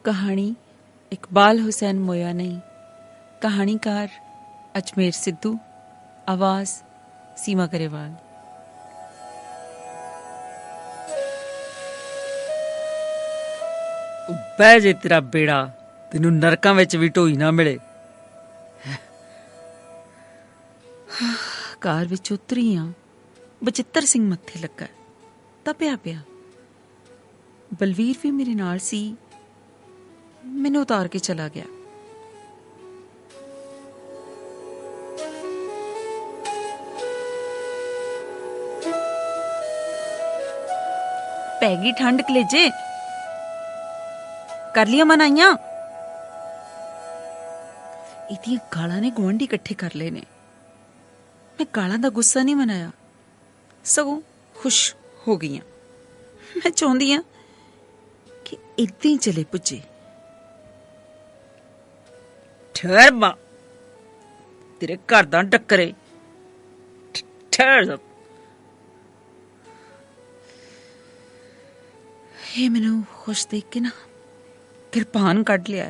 कहानी इकबाल हुसैन मोया नहीं, कहानीकार अजमेर सिद्धू, आवाज़ सीमा गरेवाल। बह जे तेरा बेड़ा, तेनू नरकां विच भी ढोई ना मिले। कार विच उतरी हाँ, बचित्र सिंह मत्थे लगा तपिया पिया। बलवीर भी मेरे नाल सी, मैनू उतार के चला गया। पैगी ठंड कलेजे, कर लिया मनाइयां। इदियां गालां ने गुआंढी इकट्ठे कर ले ने। मैं गालां दा गुस्सा नहीं मनाया, सगों खुश हो गई। मैं चाहती हाँ कि इदां ही चले पुजे। ठहर मां, तेरे घर दा टक्करे। ठहर। ये मैनू खुश देख के ना किरपान कढ़ लिया।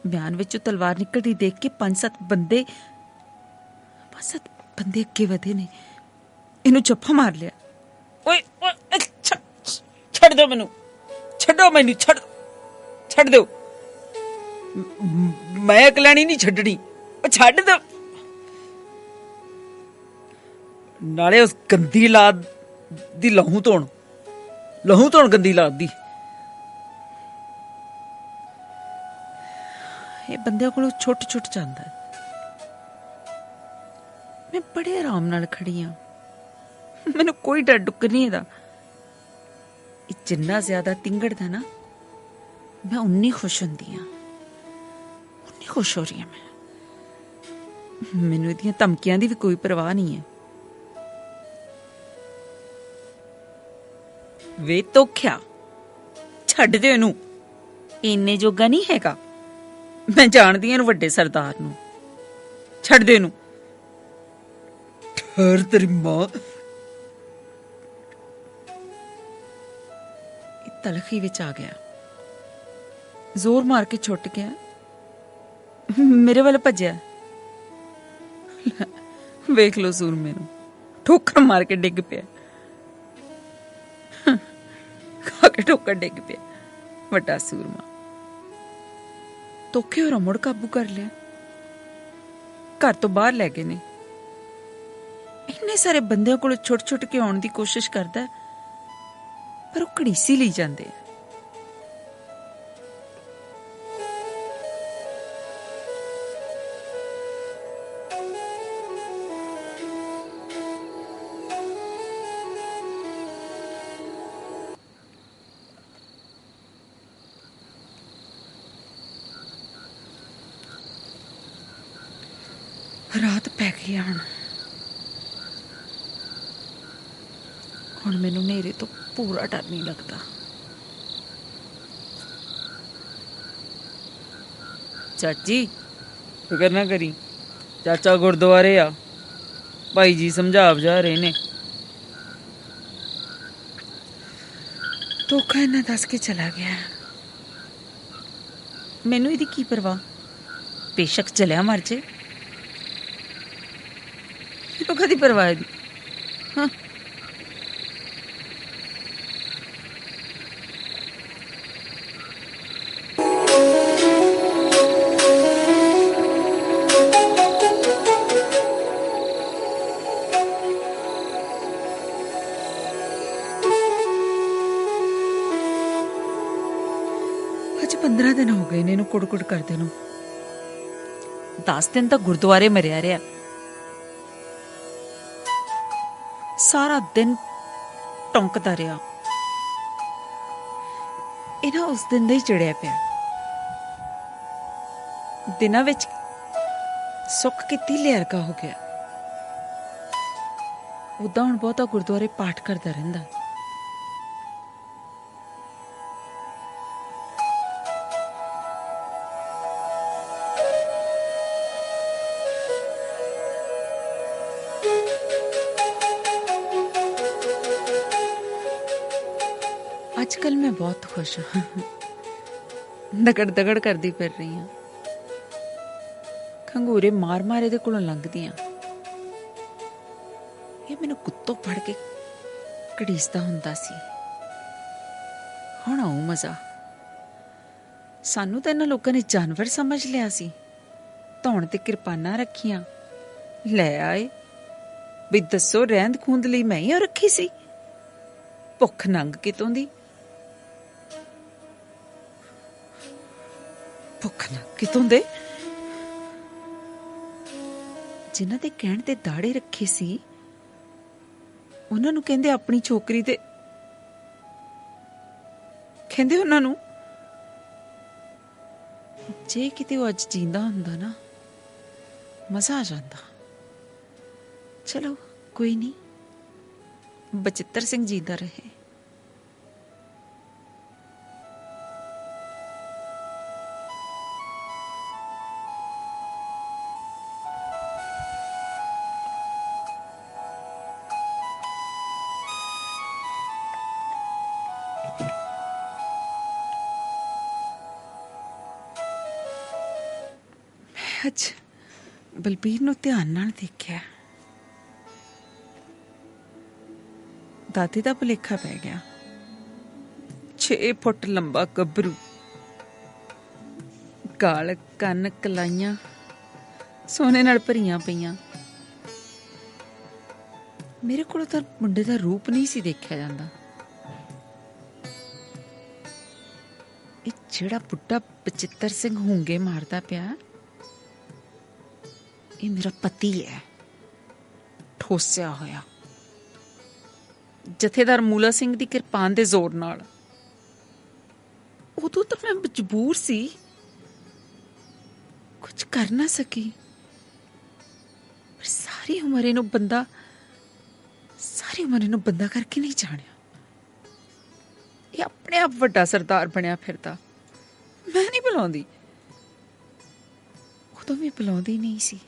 बयान विचों तलवार निकलती देख के पांच सत्त बंदे अगे वधे ने। इनू चप्पा मार लिया। ओए ओए, छड़ दो मैनू, छड्डो मैनू, छड़ दो। मैं कलैनी नहीं छड्डनी, छड्ड दो। नाले उस गंदी लाद दी लहू धोण गंदी लाद दी। ये बंदे को छुट जाता है। मैं बड़े आराम नाल खड़ी हाँ, मैनू कोई डर डुक्कर नहीं है। जिन्ना ज्यादा तिंगड़दा ना, मैं उन्नी खुश होंदी हाँ, उन्नी खुश हो रही हूं। मैनू इहदियां धमकियां दी भी कोई परवाह नहीं है। वे तोख्या, छड्ड दे इनू, इन्ने जोगा नहीं हैगा। मैं जानदी हां वड्डे सरदार नू, छड्ड दे इनू। ठहर तेरी मां। तलखी विच आ गया, जोर मार के छुट गया, मेरे वाल भज्या। वेख लो सूरमे नू, ठोकर मार के डिग पिया। खा के ठोकर डिग पिया वड्डा सूरमा। तोखे होर मुड़ काबू कर लिया, घर तो बाहर लै गए ने। इन्ने सारे बंदियां कोल छुट के आउण दी कोशिश करदा है, पर वो घड़ीसी ली जांदे आ। रात पै गई हुण मैनू नेरे तो पूरा डर नहीं लगता। चाची फिकर ना करी, चाचा गुरुद्वारे आ, भाई जी समझा बुझा रहे ने। धोखा इन्ना दस के चला गया। मैनू इहदी की परवाह, बेशक चलिया मर जे। मैनू कदी परवाह इहदी। हाँ, अज 15 दिन हो गए ने इनू कुड़ करदे नू। 10 दिन तक गुरुद्वारे मरिया रहा। सारा दिन टोंकदा रहा। इना उस दिन दा ही चिड़िया पिया। दिनां विच सुख के तीले अर्गा हो गया। उदां हुण बहुता गुरुद्वारे पाठ करदा रहिंदा। आजकल मैं बहुत खुश हूँ। दगड़ दगड़ करदी फिर रही हाँ। खंगूरे मार मार ਇਹਦੇ ਕੋਲੋਂ ਲੰਘਦੀਆਂ। ਇਹ ਮੈਨੂੰ ਕੁੱਤੋਂ ਫੜ ਕੇ ਘੜੀਸਦਾ ਹੁੰਦਾ ਸੀ। ਹੁਣ ਆਉ ਮਜ਼ਾ। ਸਾਨੂੰ ਤਾਂ ਇਹਨਾਂ ਲੋਕਾਂ ਨੇ ਜਾਨਵਰ ਸਮਝ ਲਿਆ ਸੀ। ਧੌਣ ਤੇ ਕਿਰਪਾਨਾਂ ਰੱਖੀਆਂ, ਲੈ ਆਏ ਵੀ ਦੱਸੋ ਰਹਿੰਦ ਖੂੰਦ ਲਈ ਮੈਂ ਹੀ ਰੱਖੀ ਸੀ। ਭੁੱਖ ਨੰਗ ਕਿਤੋਂ ਦੀ, ਭੁੱਖ ਨੰਗ ਕਿਤੋਂ ਦੇ। ਜਿਨ੍ਹਾਂ ਦੇ ਕਹਿਣ ਤੇ ਦਾੜੇ ਰੱਖੇ ਸੀ ਉਹਨਾਂ ਨੂੰ ਕਹਿੰਦੇ ਆਪਣੀ ਛੋਕਰੀ ਤੇ ਕਹਿੰਦੇ ਉਹਨਾਂ ਨੂੰ ਜੇ ਕਿਤੇ ਉਹ ਅੱਜ ਜਿੰਦਾ ਹੁੰਦਾ ਨਾ ਮਜ਼ਾ ਆ ਜਾਂਦਾ। ਚਲੋ ਕੋਈ ਨਹੀਂ, ਬਚਿੱਤਰ ਸਿੰਘ ਜਿੰਦਾ ਰਹੇ। ਅੱਜ ਬਲਬੀਰ ਨੂੰ ਧਿਆਨ ਨਾਲ ਦੇਖਿਆ। ਦਾਦੀ ਦਾ ਭੁਲੇਖਾ ਪੈ ਗਿਆ। 6 ਫੁੱਟ ਲੰਬਾ ਗੱਭਰੂ, ਗਾਲ ਕੰਨ ਕਲਾਈਆਂ ਸੋਨੇ ਨਾਲ ਭਰੀਆਂ ਪਈਆਂ। ਮੇਰੇ ਕੋਲ ਤਾਂ ਮੁੰਡੇ ਦਾ ਰੂਪ ਨਹੀਂ ਸੀ ਦੇਖਿਆ ਜਾਂਦਾ। ਇਹ ਜਿਹੜਾ ਬੁੱਢਾ ਬਚਿੱਤਰ ਸਿੰਘ ਹੁੰਗੇ ਮਾਰਦਾ ਪਿਆ ਇਹ ਮੇਰਾ ਪਤੀ ਹੈ, ਠੋਸਿਆ ਹੋਇਆ। ਜਥੇਦਾਰ ਮੂਲਾ ਸਿੰਘ ਦੀ ਕਿਰਪਾਨ ਦੇ ਜ਼ੋਰ ਨਾਲ। ਉਦੋਂ ਤਾਂ ਮੈਂ ਮਜਬੂਰ ਸੀ, ਕੁਝ ਕਰ ਨਾ ਸਕੀ। ਪਰ ਸਾਰੀ ਉਮਰ ਇਹਨੂੰ ਬੰਦਾ ਕਰਕੇ ਨਹੀਂ ਜਾਣਿਆ। ਇਹ ਆਪਣੇ ਆਪ ਵੱਡਾ ਸਰਦਾਰ ਬਣਿਆ ਫਿਰਦਾ। ਮੈਂ ਨਹੀਂ ਬੁਲਾਉਂਦੀ, ਉਦੋਂ ਵੀ ਬੁਲਾਉਂਦੀ ਨਹੀਂ ਸੀ।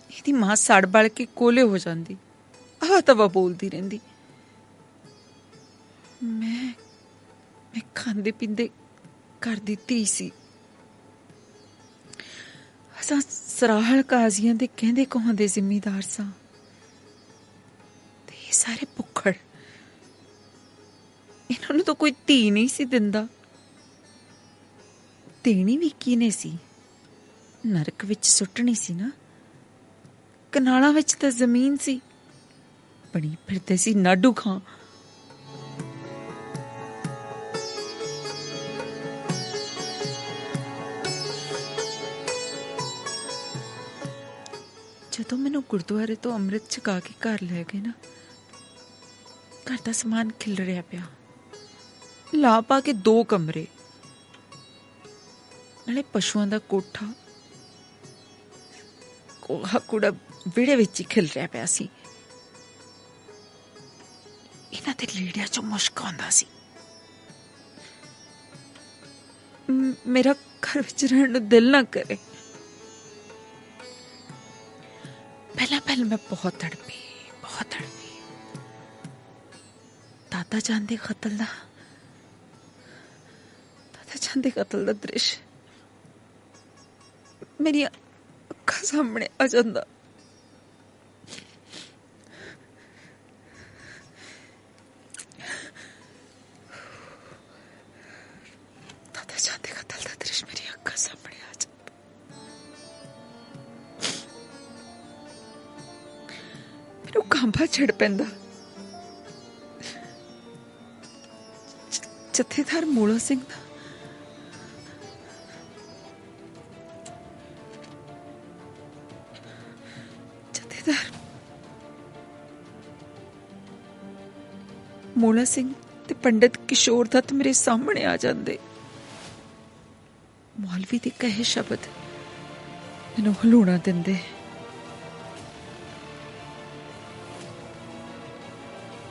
ਇਹਦੀ ਮਾਂ ਸੜ ਬਲ ਕੇ ਕੋਲੇ ਹੋ ਜਾਂਦੀ, ਆਹ ਤਵਾ ਬੋਲਦੀ ਰਹਿੰਦੀ। ਮੈਂ ਖਾਂਦੇ ਪੀਂਦੇ ਕਰ ਦਿੱਤੀ ਸੀ। ਅਸਾਂ ਸਰਾਹਲ ਕਾਜ਼ੀਆਂ ਦੇ ਕਹਿੰਦੇ ਕਹਾਉਂਦੇ ਜ਼ਿਮੀਦਾਰ ਸਾਂ ਤੇ ਇਹ ਸਾਰੇ ਭੁੱਖੜ। ਇਹਨਾਂ ਨੂੰ ਤਾਂ ਕੋਈ ਧੀ ਨਹੀਂ ਸੀ ਦਿੰਦਾ। ਦੇਣੀ ਵੀ ਕਿਹਨੇ ਸੀ? ਨਰਕ ਵਿੱਚ ਸੁੱਟਣੀ ਸੀ ਨਾ। ਕਨਾਲਾਂ ਵਿੱਚ ਤਾਂ ਜ਼ਮੀਨ ਸੀ, ਬਣੀ ਫਿਰਦੇ ਸੀ ਨਾਡੂ ਖਾਂ। ਜਦੋਂ ਮੈਨੂੰ ਗੁਰਦੁਆਰੇ ਤੋਂ ਅੰਮ੍ਰਿਤ ਛਕਾ ਕੇ ਘਰ ਲੈ ਗਏ ਨਾ, ਘਰ ਦਾ ਸਮਾਨ ਖਿਲਰਿਆ ਪਿਆ। ਲਾ ਪਾ ਕੇ 2 ਕਮਰੇ, ਨਾਲੇ ਪਸ਼ੂਆਂ ਦਾ ਕੋਠਾ, ਕੋਹਾ ਕੂੜਾ ਵਿਹੜੇ ਵਿੱਚ ਹੀ ਖਿਲ ਰਿਹਾ ਪਿਆ ਸੀ। ਇਹਨਾਂ ਦੇ ਲੀੜਿਆਂ ਚੋਂ ਮੁਸ਼ਕ ਆਉਂਦਾ ਸੀ। ਮੇਰਾ ਘਰ ਵਿੱਚ ਰਹਿਣ ਨੂੰ ਦਿਲ ਨਾ ਕਰੇ। ਪਹਿਲਾਂ ਮੈਂ ਬਹੁਤ ਤੜਪੀ। ਦਾਦਾ ਜਾਨ ਦੇ ਕਤਲ ਦਾ ਦ੍ਰਿਸ਼ ਮੇਰੀਆਂ ਅੱਖਾਂ ਸਾਹਮਣੇ ਆ ਜਾਂਦਾ। ਦਾਦਾ ਜਾਨ ਦੇ ਕਤਲ ਦਾ ਦ੍ਰਿਸ਼ ਮੇਰੀਆਂ ਅੱਖਾਂ ਸਾਹਮਣੇ ਆ ਜਾਂਦਾ। ਮੈਨੂੰ ਕਾਂਬਾ ਛੜ ਪੈਂਦਾ। ਜਥੇਦਾਰ ਮੂਲਾ ਸਿੰਘ ਦਾ ਮੂਲਾ ਸਿੰਘ ਤੇ ਪੰਡਿਤ ਕਿਸ਼ੋਰ ਦੱਤ ਮੇਰੇ ਸਾਹਮਣੇ ਆ ਜਾਂਦੇ। ਮੌਲਵੀ ਦੇ ਕਹੇ ਸ਼ਬਦ ਮੈਨੂੰ ਹਲੂਣਾ ਦਿੰਦੇ।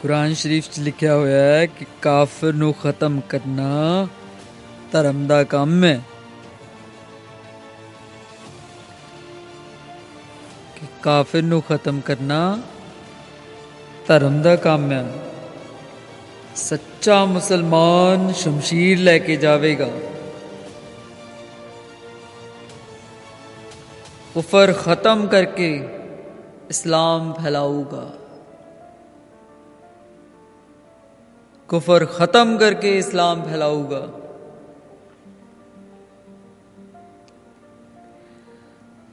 ਕੁਰਾਨ ਸ਼ਰੀਫ 'ਚ ਲਿਖਿਆ ਹੋਇਆ ਹੈ ਕਿ ਕਾਫਰ ਨੂੰ ਖਤਮ ਕਰਨਾ ਧਰਮ ਦਾ ਕੰਮ ਹੈ। ਕਿ ਕਾਫਰ ਨੂੰ ਖਤਮ ਕਰਨਾ ਧਰਮ ਦਾ ਕੰਮ ਹੈ। सच्चा मुसलमान शमशीर लेके जावेगा, कुफर खत्म करके इस्लाम फैलाऊगा, कुफर खत्म करके इस्लाम फैलाऊगा।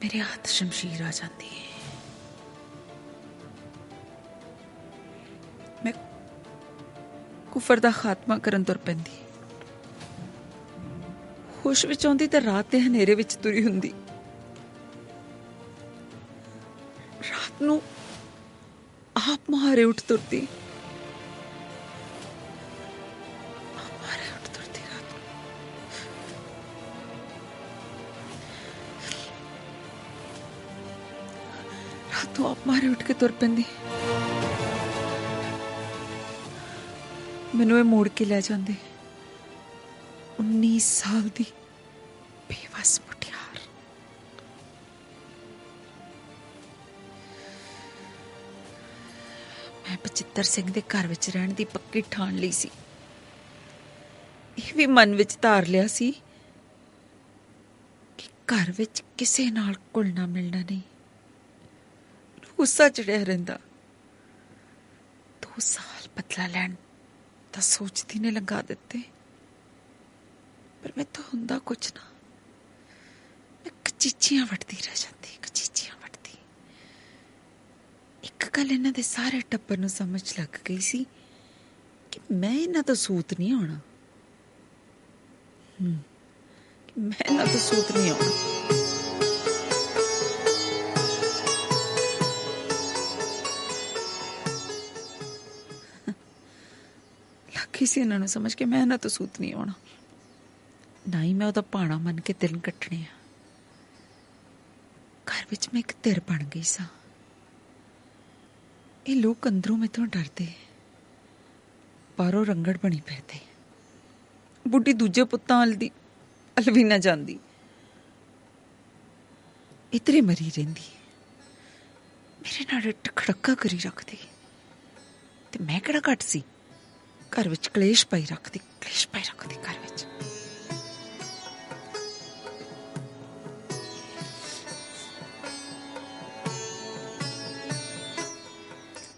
मेरे हाथ शमशीर आ जाती है। मैं कुफर दा खात्मा करन तुर पैंदी। होश विच आउंदी ते रात दे हनेरे विच तुरी हुंदी। रात नूं आप मुहारे उठ तुरदी। आप मुहारे उठ तुरदी रात नूं। रात नूं आप मुहारे उठ के तुर पैंदी। मैनू मोड़ के लै जांदे 19 साल दी बेवस मुटियार। मैं बचित्तर सिंह दे घर विच रहण दी पक्की ठान लई सी। ਇਹ ਵੀ मन विच धार लिया सी कि घर विच किसे नाल घुलना मिलना नहीं। गुस्सा चढ़िया रहिंदा। 2 साल बदला लैण ਤਾਂ ਸੋਚਦੀ ਨੇ ਲੰਘਾ ਦਿੱਤੇ, ਪਰ ਮੈਂ ਤਾਂ ਹੁੰਦਾ ਕੁਛ ਨਾ। ਮੈਂ ਕਚੀਚੀਆਂ ਵੱਟਦੀ ਰਹਿ ਜਾਂਦੀ, ਕਚੀਚੀਆਂ ਵੱਟਦੀ। ਇੱਕ ਗੱਲ ਇਹਨਾਂ ਦੇ ਸਾਰੇ ਟੱਬਰ ਨੂੰ ਸਮਝ ਲੱਗ ਗਈ ਸੀ ਕਿ ਮੈਂ ਇਹਨਾਂ ਤੋਂ ਸੂਤ ਨਹੀਂ ਆਉਣਾ। ਮੈਂ ਇਹਨਾਂ ਤੋਂ ਸੂਤ ਨਹੀਂ ਆਉਣਾ। ਕਿਸੇ ਇਹਨਾਂ ਨੂੰ ਸਮਝ ਕੇ ਮੈਂ ਇਹਨਾਂ ਤੋਂ ਸੂਤ ਨਹੀਂ ਆਉਣਾ। ਨਾ ਹੀ ਮੈਂ ਉਹਦਾ ਭਾਣਾ ਮੰਨ ਕੇ ਦਿਨ ਕੱਟਣੇ ਆ। ਘਰ ਵਿੱਚ ਮੈਂ ਇੱਕ ਧਿਰ ਬਣ ਗਈ ਸਾਂ। ਇਹ ਲੋਕ ਅੰਦਰੋਂ ਮੈਥੋਂ ਡਰਦੇ, ਬਾਹਰੋਂ ਰੰਗੜ ਬਣੀ ਪੈਦੇ। ਬੁੱਢੀ ਦੂਜੇ ਪੁੱਤਾਂ ਵੱਲ ਵੀ ਨਾ ਜਾਂਦੀ, ਇਤਰੀ ਮਰੀ ਰਹਿੰਦੀ। ਮੇਰੇ ਨਾਲ ਖੜੱਕਾ ਕਰੀ ਰੱਖਦੀ ਤੇ ਮੈਂ ਕਿਹੜਾ ਘੱਟ ਸੀ। घर विच कलेश पाई रखती, कलेश पाई रखती घर विच।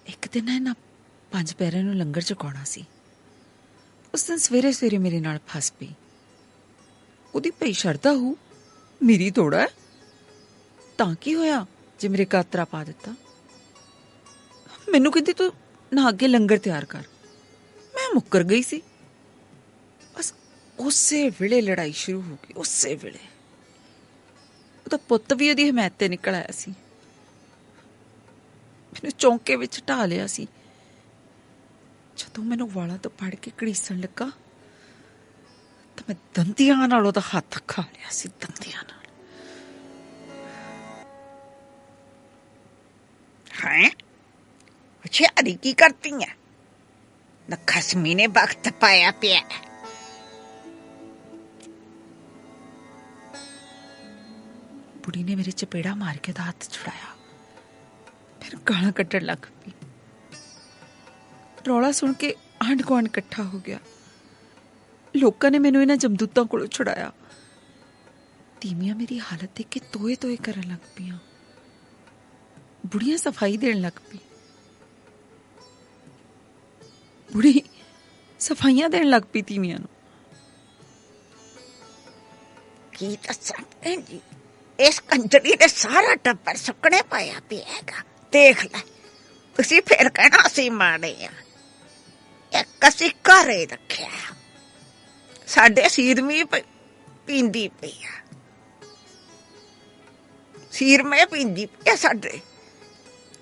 एक दिन है ना 5 पैरे नूं लंगर चुकाउणा सी। उस दिन सवेरे सवेरे मेरे नाल फस पई। ओदी पई शरदा हो मेरी थोड़ा है तां की होया जे मेरे गातरा पा दिता। मैनू कहंदी तू ना अगे लंगर तैयार कर। मैं मुकर गई सी। बस उसे वेले लड़ाई शुरू हो गई। उसे वेले ਉਹਦਾ ਪੁੱਤ ਵੀ ਉਹਦੀ ਹਮਾਇਤ ਤੇ ਨਿਕਲ ਆਇਆ ਸੀ। ਮੈਨੂੰ ਚੌਂਕੇ ਵਿੱਚ ਢਾ ਲਿਆ ਸੀ। ਜਦੋਂ ਮੈਨੂੰ ਵਾਲਾਂ ਤੋਂ ਫੜ ਕੇ ਘੜੀਸਣ ਲੱਗਾ ਤਾਂ ਮੈਂ ਦੰਦੀਆਂ ਨਾਲ ਉਹਦਾ ਹੱਥ ਖਾ ਲਿਆ ਸੀ, ਦੰਦੀਆਂ ਨਾਲ। हैं होशियारी की करती है न खसमी ने वक्त पाया पिया। बुढ़ी ने मेरे चपेड़ा मार के हाथ छुड़ाया, फिर गाला कट्टन लग पई। रौला सुन के आंढ गुआंढ इकट्ठा हो गया। लोगों ने मैनू इन्हां जमदूतां कोलों छुड़ाया। तीमियां मेरी हालत देख के तोए तोए करन लग पईयां। बुढ़ियां सफाई देन लग पई। बुढ़ी सफाइयां देन लग पई तीमियां नूं। की दसां भैन जी, इस कंजरी ने सारा टब्बर सुकने पाया पिया हैगा। देख लै तुसीं फिर कहना असीं माड़े आ। एक असीं घरे रखिआ, साडे सीरमी पींदी पई आ। सीरमे पींदी पई आ साडे।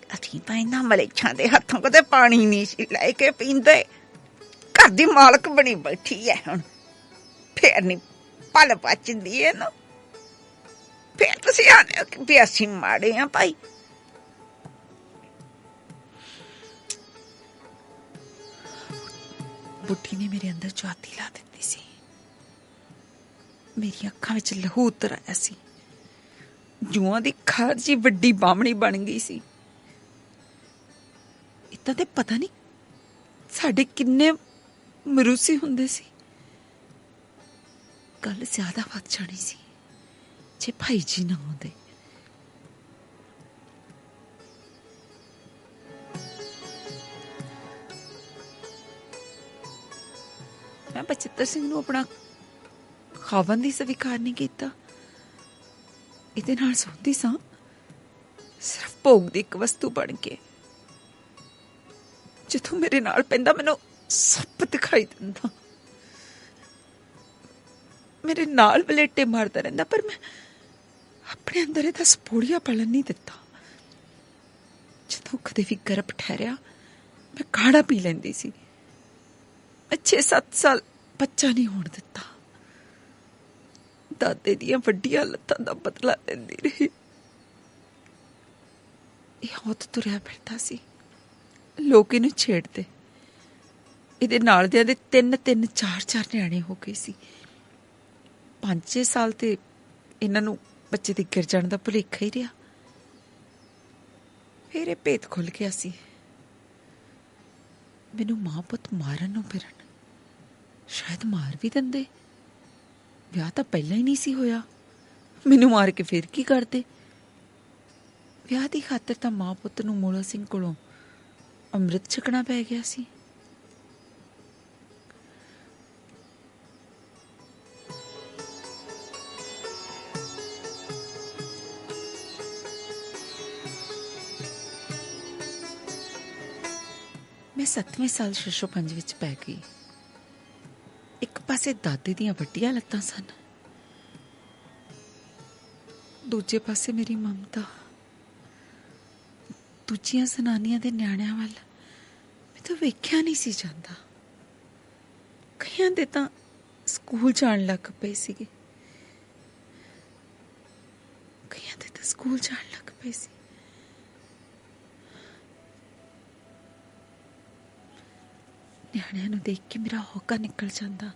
ਅਸੀਂ ਤਾਂ ਇਹਨਾਂ ਮਲੇਛਾਂ ਦੇ ਹੱਥੋਂ ਕਦੇ ਪਾਣੀ ਨਹੀਂ ਸੀ ਲੈ ਕੇ ਪੀਂਦੇ। ਘਰ ਦੀ ਮਾਲਕ ਬਣੀ ਬੈਠੀ ਹੈ ਹੁਣ, ਫੇਰ ਨਹੀਂ ਪਲ ਪਚਦੀ ਇਹਨੂੰ। ਫੇਰ ਤੁਸੀਂ ਆਨੇ ਹੋ ਵੀ ਅਸੀਂ ਮਾੜੇ ਆ ਭਾਈ। बुढ़ी ने मेरे अंदर जाती ला दी सी। मेरी अखां विच लहू उतर आया सी। जूआं दी खार जी वड्डी बामणी बन गई सी। इतना ते पता नहीं साडे किन्ने ਮਰੂਸੀ ਹੁੰਦੇ ਸੀ, ਗੱਲ ਜ਼ਿਆਦਾ ਵੱਧ ਜਾਣੀ ਸੀ ਜੇ ਭਾਈ ਜੀ ਨਾ ਹੁੰਦੇ। ਮੈਂ ਬਚਿੱਤਰ ਸਿੰਘ ਨੂੰ ਆਪਣਾ ਖਾਵਨ ਦੀ ਸਵੀਕਾਰ ਨਹੀਂ ਕੀਤਾ। ਇਹਦੇ ਨਾਲ ਸੌਂਦੀ ਸਾਂ ਸਿਰਫ ਭੋਗ ਦੀ ਇੱਕ ਵਸਤੂ ਬਣ ਕੇ। ਜਦੋਂ ਮੇਰੇ ਨਾਲ ਪੈਂਦਾ ਮੈਨੂੰ ਸੱਪ ਦਿਖਾਈ ਦਿੰਦਾ, ਮੇਰੇ ਨਾਲ ਵਲੇਟੇ ਮਾਰਦਾ ਰਹਿੰਦਾ, ਪਰ ਮੈਂ ਆਪਣੇ ਅੰਦਰ ਇਹਦਾ ਸਪੋੜੀਆ ਪਲਣ ਨਹੀਂ ਦਿੱਤਾ। ਜਦੋਂ ਕਦੇ ਵੀ ਗਰਭ ਠਹਿਰਿਆ ਮੈਂ ਕਾੜਾ ਪੀ ਲੈਂਦੀ ਸੀ। ਮੈਂ 6-7 ਸਾਲ ਬੱਚਾ ਨਹੀਂ ਹੋਣ ਦਿੱਤਾ। ਦਾਦੇ ਦੀਆਂ ਵੱਡੀਆਂ ਲੱਤਾਂ ਦਾ ਬਦਲਾ ਲੈਂਦੀ ਰਹੀ। ਇਹ ਹੌਤ ਤੁਰਿਆ ਫਿਰਦਾ ਸੀ, ਲੋਕ ਇਹਨੂੰ ਛੇੜਦੇ। ਇਹਦੇ ਨਾਲ ਦਿਆਂ ਦੇ 3-3 4-4 ਨਿਆਣੇ ਹੋ ਗਏ ਸੀ। 5-6 ਸਾਲ ਤੇ ਇਹਨਾਂ ਨੂੰ ਬੱਚੇ ਦੇ ਗਿਰ ਜਾਣ ਦਾ ਭੁਲੇਖਾ ਹੀ ਰਿਹਾ। ਫਿਰ ਇਹ ਭੇਤ ਖੁੱਲ ਗਿਆ ਸੀ। ਮੈਨੂੰ ਮਾਂ ਪੁੱਤ ਮਾਰਨ ਨੂੰ ਫਿਰਨ, ਸ਼ਾਇਦ ਮਾਰ ਵੀ ਦਿੰਦੇ। ਵਿਆਹ ਤਾਂ ਪਹਿਲਾਂ ਹੀ ਨਹੀਂ ਸੀ ਹੋਇਆ, ਮੈਨੂੰ ਮਾਰ ਕੇ ਫਿਰ ਕੀ ਕਰਦੇ। ਵਿਆਹ ਦੀ ਖਾਤਰ ਤਾਂ ਮਾਂ ਪੁੱਤ ਨੂੰ ਮੋਲਾ ਸਿੰਘ ਕੋਲੋਂ ਅੰਮ੍ਰਿਤ ਛਕਣਾ ਪੈ ਗਿਆ ਸੀ। ਮੈਂ 7ਵੇਂ ਸਾਲ ਸ਼ਸ਼ੋ 5 ਵਿੱਚ ਪੈ ਗਈ। ਇੱਕ ਪਾਸੇ ਦਾਦੇ ਦੀਆਂ ਵੱਡੀਆਂ ਲੱਤਾਂ ਸਨ, ਦੂਜੇ ਪਾਸੇ ਮੇਰੀ ਮਮਤਾ। ਦੂਜੀਆਂ ਜ਼ਨਾਨੀਆਂ ਦੇ ਨਿਆਣਿਆਂ ਵੱਲ ਮੈਥੋਂ ਵੇਖਿਆ ਨਹੀਂ ਸੀ ਜਾਂਦਾ। ਕਈਆਂ ਦੇ ਤਾਂ ਸਕੂਲ ਜਾਣ ਲੱਗ ਪਏ ਸੀਗੇ, ਕਈਆਂ ਦੇ ਤਾਂ ਸਕੂਲ ਜਾਣ ਲੱਗ ਪਏ ਸੀ। ਨਿਆਣਿਆਂ ਨੂੰ ਦੇਖ ਕੇ ਮੇਰਾ ਹੋਕਾ ਨਿਕਲ ਜਾਂਦਾ।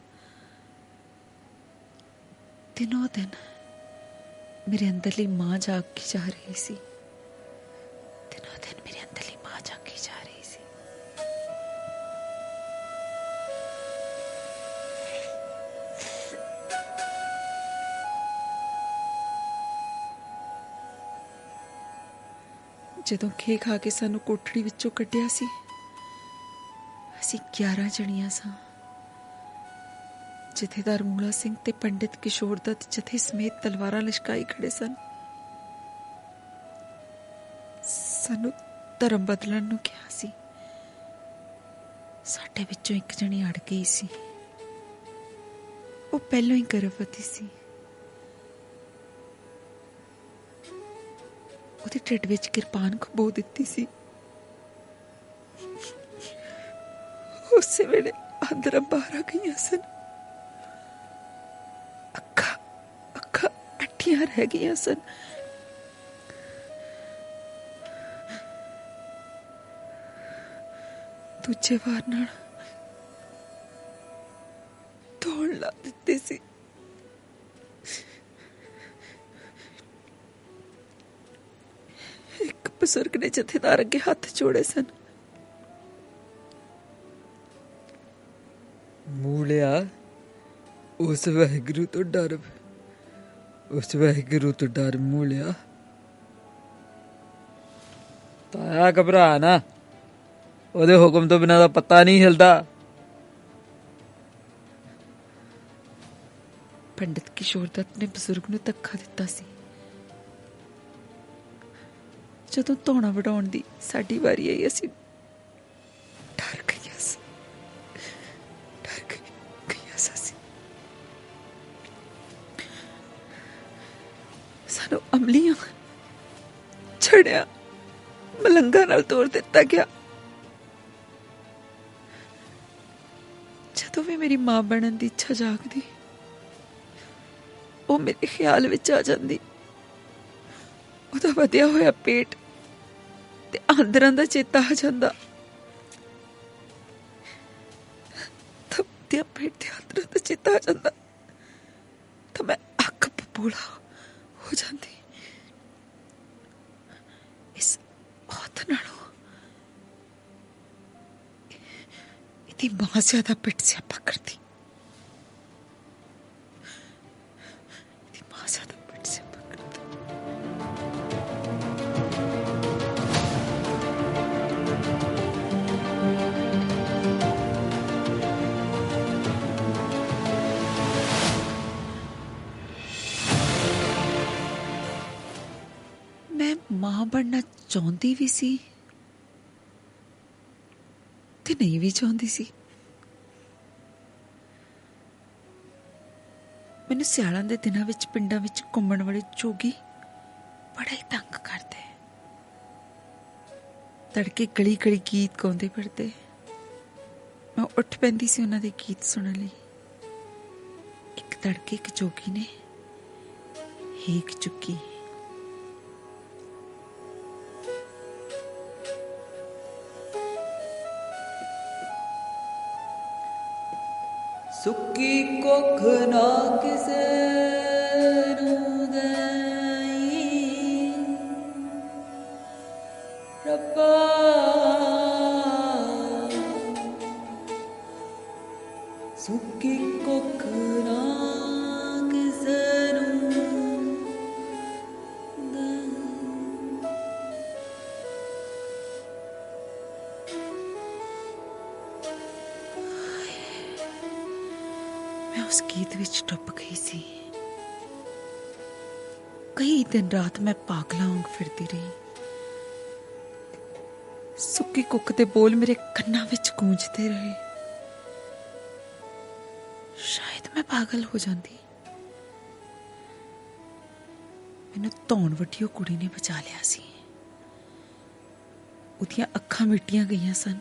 ਦਿਨੋਂ ਦਿਨ ਮੇਰੇ ਅੰਦਰਲੀ ਮਾਂ ਜਾਗੀ ਜਾ ਰਹੀ ਸੀ। ਦਿਨੋਂ ਦਿਨ ਮੇਰੇ ਅੰਦਰਲੀ ਮਾਂ ਜਾਗੀ ਜਾ ਰਹੀ ਸੀ। ਜਦੋਂ ਖੇ ਖਾ ਕੇ ਸਾਨੂੰ ਕੋਠੜੀ ਵਿੱਚੋਂ ਕੱਢਿਆ ਸੀ, ਅਸੀਂ 11 ਜਣੀਆਂ ਸਾਂ। ਜਥੇਦਾਰ ਮੂਲਾ ਸਿੰਘ ਤੇ ਪੰਡਿਤ ਕਿਸ਼ੋਰ ਦੱਤ ਜਥੇ ਸਮੇਤ ਤਲਵਾਰਾਂ ਲਿਸ਼ਕਾਈ ਖੜੇ ਸਨ। ਸਾਨੂੰ ਧਰਮ ਬਦਲਣ ਨੂੰ ਕਿਹਾ ਸੀ। ਸਾਡੇ ਵਿੱਚੋਂ ਇੱਕ ਜਣੀ ਅੜ ਗਈ ਸੀ। ਉਹ ਪਹਿਲਾਂ ਹੀ ਗਰਭਵਤੀ ਸੀ। ਉਹਦੇ ਢਿੱਡ ਵਿੱਚ ਕਿਰਪਾਨ ਖਬੋ ਦਿੱਤੀ ਸੀ। ਉਸੇ ਵੇਲੇ ਅੰਦਰ ਬਾਹਰ ਆ ਗਈਆਂ ਸਨ। ਅੱਖਾਂ ਅੱਠੀਆਂ ਰਹਿ ਗਈਆਂ ਸਨ। ਦੂਜੇ ਵਾਰ ਨਾਲ ਤੋੜ ਲਾ ਦਿੱਤੀ ਸੀ। ਇੱਕ ਬਜ਼ੁਰਗ ਨੇ ਜਥੇਦਾਰ ਅੱਗੇ ਹੱਥ ਜੋੜੇ ਸਨ। ਮੂਲਿਆ, ਉਸ ਵਾਹਿਗੁਰੂ ਤੋਂ ਡਰ, ਉਸ ਵਾਹਿਗੁਰੂ ਤੋਂ ਡਰ ਮੂਲਿਆ। ਤਾਇਆ ਘਬਰਾ ਨਾ, ਉਹਦੇ ਹੁਕਮ ਤੋਂ ਬਿਨਾਂ ਦਾ ਪੱਤਾ ਨਹੀਂ ਹਿਲਦਾ। ਪੰਡਿਤ ਕਿਸ਼ੋਰ ਦੱਤ ਨੇ ਬਜ਼ੁਰਗ ਨੂੰ ਧੱਕਾ ਦਿੱਤਾ ਸੀ। ਜਦੋਂ ਧੌਣਾ ਵਢਾਉਣ ਦੀ ਸਾਡੀ ਵਾਰੀ ਆਈ, ਅਸੀਂ ਡਰ ਗਈਆਂ ਸੀ। ਸਾਨੂੰ ਅਮਲੀਆਂ, ਛੜਿਆ, ਮਲੰਗਾ ਨਾਲ ਤੋੜ ਦਿੱਤਾ ਗਿਆ। ਜਦੋਂ ਵੀ ਮੇਰੀ ਮਾਂ ਬਣਨ ਦੀ ਇੱਛਾ ਜਾਗਦੀ, ਉਹ ਮੇਰੇ ਖਿਆਲ ਵਿੱਚ ਆ ਜਾਂਦੀ। ਉਹਦਾ ਵਧਿਆ ਹੋਇਆ ਪੇਟ ਤੇ ਆਂਦਰਾਂ ਦਾ ਚੇਤਾ ਆ ਜਾਂਦਾ। ਤਪਦਿਆ ਪੇਟ ਤੇ ਆਂਦਰਾਂ ਦਾ ਚੇਤਾ ਆ ਜਾਂਦਾ ਤਾਂ ਮੈਂ ਅੱਖ ਬਬੂਲਾ ਹੋ ਜਾਂਦੀ। ਇਸ ਔਤ ਨਾਲੋਂ ਇਹਦੀ ਮਾਂ ਜ਼ਿਆਦਾ ਪਿੱਟ ਸਿਆਪਾ ਕਰਦੀ। ਇਹਦੀ ਮਾਂ ਜ਼ਿਆਦਾ ਪਿੱਟ ਸਿਆਪਾ ਕਰਦੀ। ਮੈਂ ਮਾਂ ਬਣਨਾ ਚਾਹੁੰਦੀ ਵੀ ਸੀ ਤੇ ਨਹੀਂ ਵੀ ਚਾਹੁੰਦੀ ਸੀ। ਮੈਨੂੰ ਸਿਆਲਾਂ ਦੇ ਦਿਨਾਂ ਵਿੱਚ ਪਿੰਡਾਂ ਵਿੱਚ ਘੁੰਮਣ ਵਾਲੇ ਜੋਗੀ ਬੜਾ ਹੀ ਤੰਗ ਕਰਦੇ। ਤੜਕੇ ਗਲੀ ਗਲੀ ਗੀਤ ਗਾਉਂਦੇ ਫਿਰਦੇ। ਮੈਂ ਉੱਠ ਪੈਂਦੀ ਸੀ ਉਹਨਾਂ ਦੇ ਗੀਤ ਸੁਣਨ ਲਈ। ਇੱਕ ਤੜਕੇ ਇੱਕ ਜੋਗੀ ਨੇ ਹੀਕ ਚੁੱਕੀ। ਸੁੱਕੀ ਕੁੱਖ ਨਾ ਕਿਸੇ ਨੂੰ ਦੇਈ ਰੱਬਾ, ਸੁੱਕੀ ਕੁੱਖ ਨਾ ਕਿਸੇ ਨੂੰ ਦੇਈ। ਮੈਂ ਉਸ ਗੀਤ ਵਿੱਚ ਡੁੱਬ ਗਈ ਸੀ। ਕਈ ਦਿਨ ਰਾਤ ਮੈਂ ਪਾਗਲਾਂ ਵਾਂਗ ਫਿਰਦੀ ਰਹੀ। ਸੁੱਕੀ ਕੁੱਕ ਦੇ ਬੋਲ ਮੇਰੇ ਕੰਨਾਂ ਵਿੱਚ ਗੂੰਜਦੇ ਰਹੇ। ਸ਼ਾਇਦ ਮੈਂ ਪਾਗਲ ਹੋ ਜਾਂਦੀ। ਮੈਨੂੰ ਧੌਣ ਵੱਡੀ ਉਹ ਕੁੜੀ ਨੇ ਬਚਾ ਲਿਆ ਸੀ। ਉਹਦੀਆਂ ਅੱਖਾਂ ਮਿੱਟੀਆਂ ਗਈਆਂ ਸਨ।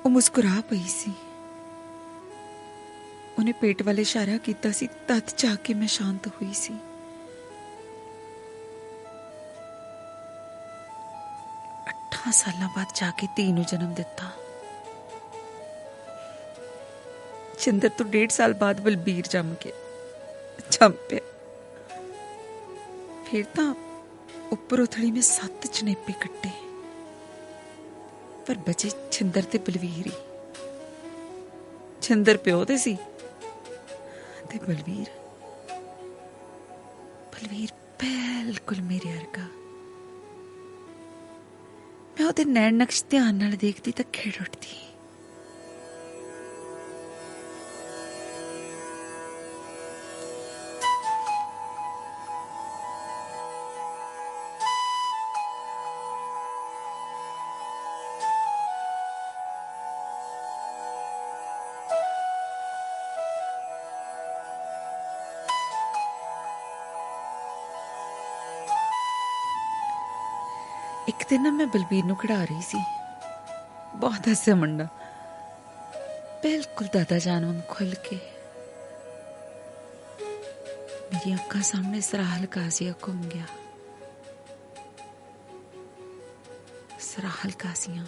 ਉਹ ਮੁਸਕਰਾ ਪਈ ਸੀ। ਉਹਨੇ ਪੇਟ ਵੱਲ ਇਸ਼ਾਰਾ ਕੀਤਾ ਸੀ। ਤਦ ਜਾ ਕੇ ਮੈਂ ਸ਼ਾਂਤ ਹੋਈ ਸੀ। ਅੱਠਾਂ ਸਾਲਾਂ ਬਾਅਦ ਜਾ ਕੇ ਧੀ ਨੂੰ ਜਨਮ ਦਿੱਤਾ। ਚਿੰਦਰ ਤੋਂ 1.5 ਸਾਲ ਬਾਅਦ ਬਲਬੀਰ ਜੰਮ ਪਿਆ। ਫਿਰ ਤਾਂ ਉੱਪਰ ਉਥਲੀ ਮੈਂ 7 ਜਨੇਪੇ ਕੱਟੇ, ਪਰ ਬਚੇ ਛਿੰਦਰ ਤੇ ਬਲਵੀਰ ਹੀ। ਛਿੰਦਰ ਪਿਓ ਦੇ ਸੀ ਤੇ ਬਲਵੀਰ ਬਿਲਕੁਲ ਮੇਰੇ ਵਰਗਾ। ਮੈਂ ਉਹਦੇ ਨੈਣ ਨਕਸ਼ ਧਿਆਨ ਨਾਲ ਦੇਖਦੀ ਤਾਂ ਖਿੜ ਉੱਠਦੀ। ਇੱਕ ਦਿਨ ਨਾ ਮੈਂ ਬਲਬੀਰ ਨੂੰ ਖਿਡਾ ਰਹੀ ਸੀ। ਬਹੁਤ ਹੱਸਿਆ ਮੁੰਡਾ, ਬਿਲਕੁਲ ਦਾਦਾ ਜਾਨ ਵਾਂਗ ਖੁੱਲ ਕੇ। ਮੇਰੀ ਅੱਖਾਂ ਸਾਹਮਣੇ ਸਰਾਹਲ ਕਾਜ਼ੀਆ ਘੁੰਮ ਗਿਆ। ਸਰਾਹਲ ਕਾਜ਼ੀਆ।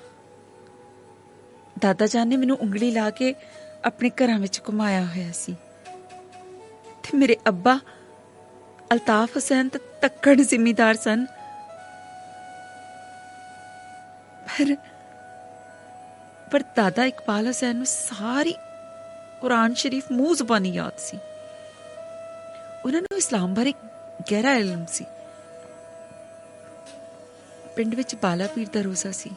ਦਾਦਾ ਜਾਨ ਨੇ ਮੈਨੂੰ ਉਂਗਲੀ ਲਾ ਕੇ ਆਪਣੇ ਘਰਾਂ ਵਿੱਚ ਘੁਮਾਇਆ ਹੋਇਆ ਸੀ ਤੇ ਮੇਰੇ ਅੱਬਾ ਅਲਤਾਫ ਹੁਸੈਨ ਤਾਂ ਤੱਕੜ ਜ਼ਿਮੀਦਾਰ ਸਨ। ਪਰ ਦਾਦਾ ਇਕਬਾਲ ਹੁਸੈਨ ਨੂੰ ਸਾਰੀ ਕੁਰਾਨ ਸ਼ਰੀਫ ਮੂੰਹ ਜ਼ਬਾਨੀ ਯਾਦ ਸੀ। ਉਹਨਾਂ ਨੂੰ ਇਸਲਾਮ ਬਾਰੇ ਗਹਿਰਾ ਇਲਮ ਸੀ। ਪਿੰਡ ਵਿੱਚ ਬਾਲਾ ਪੀਰ ਦਾ ਰੋਜ਼ਾ ਸੀ।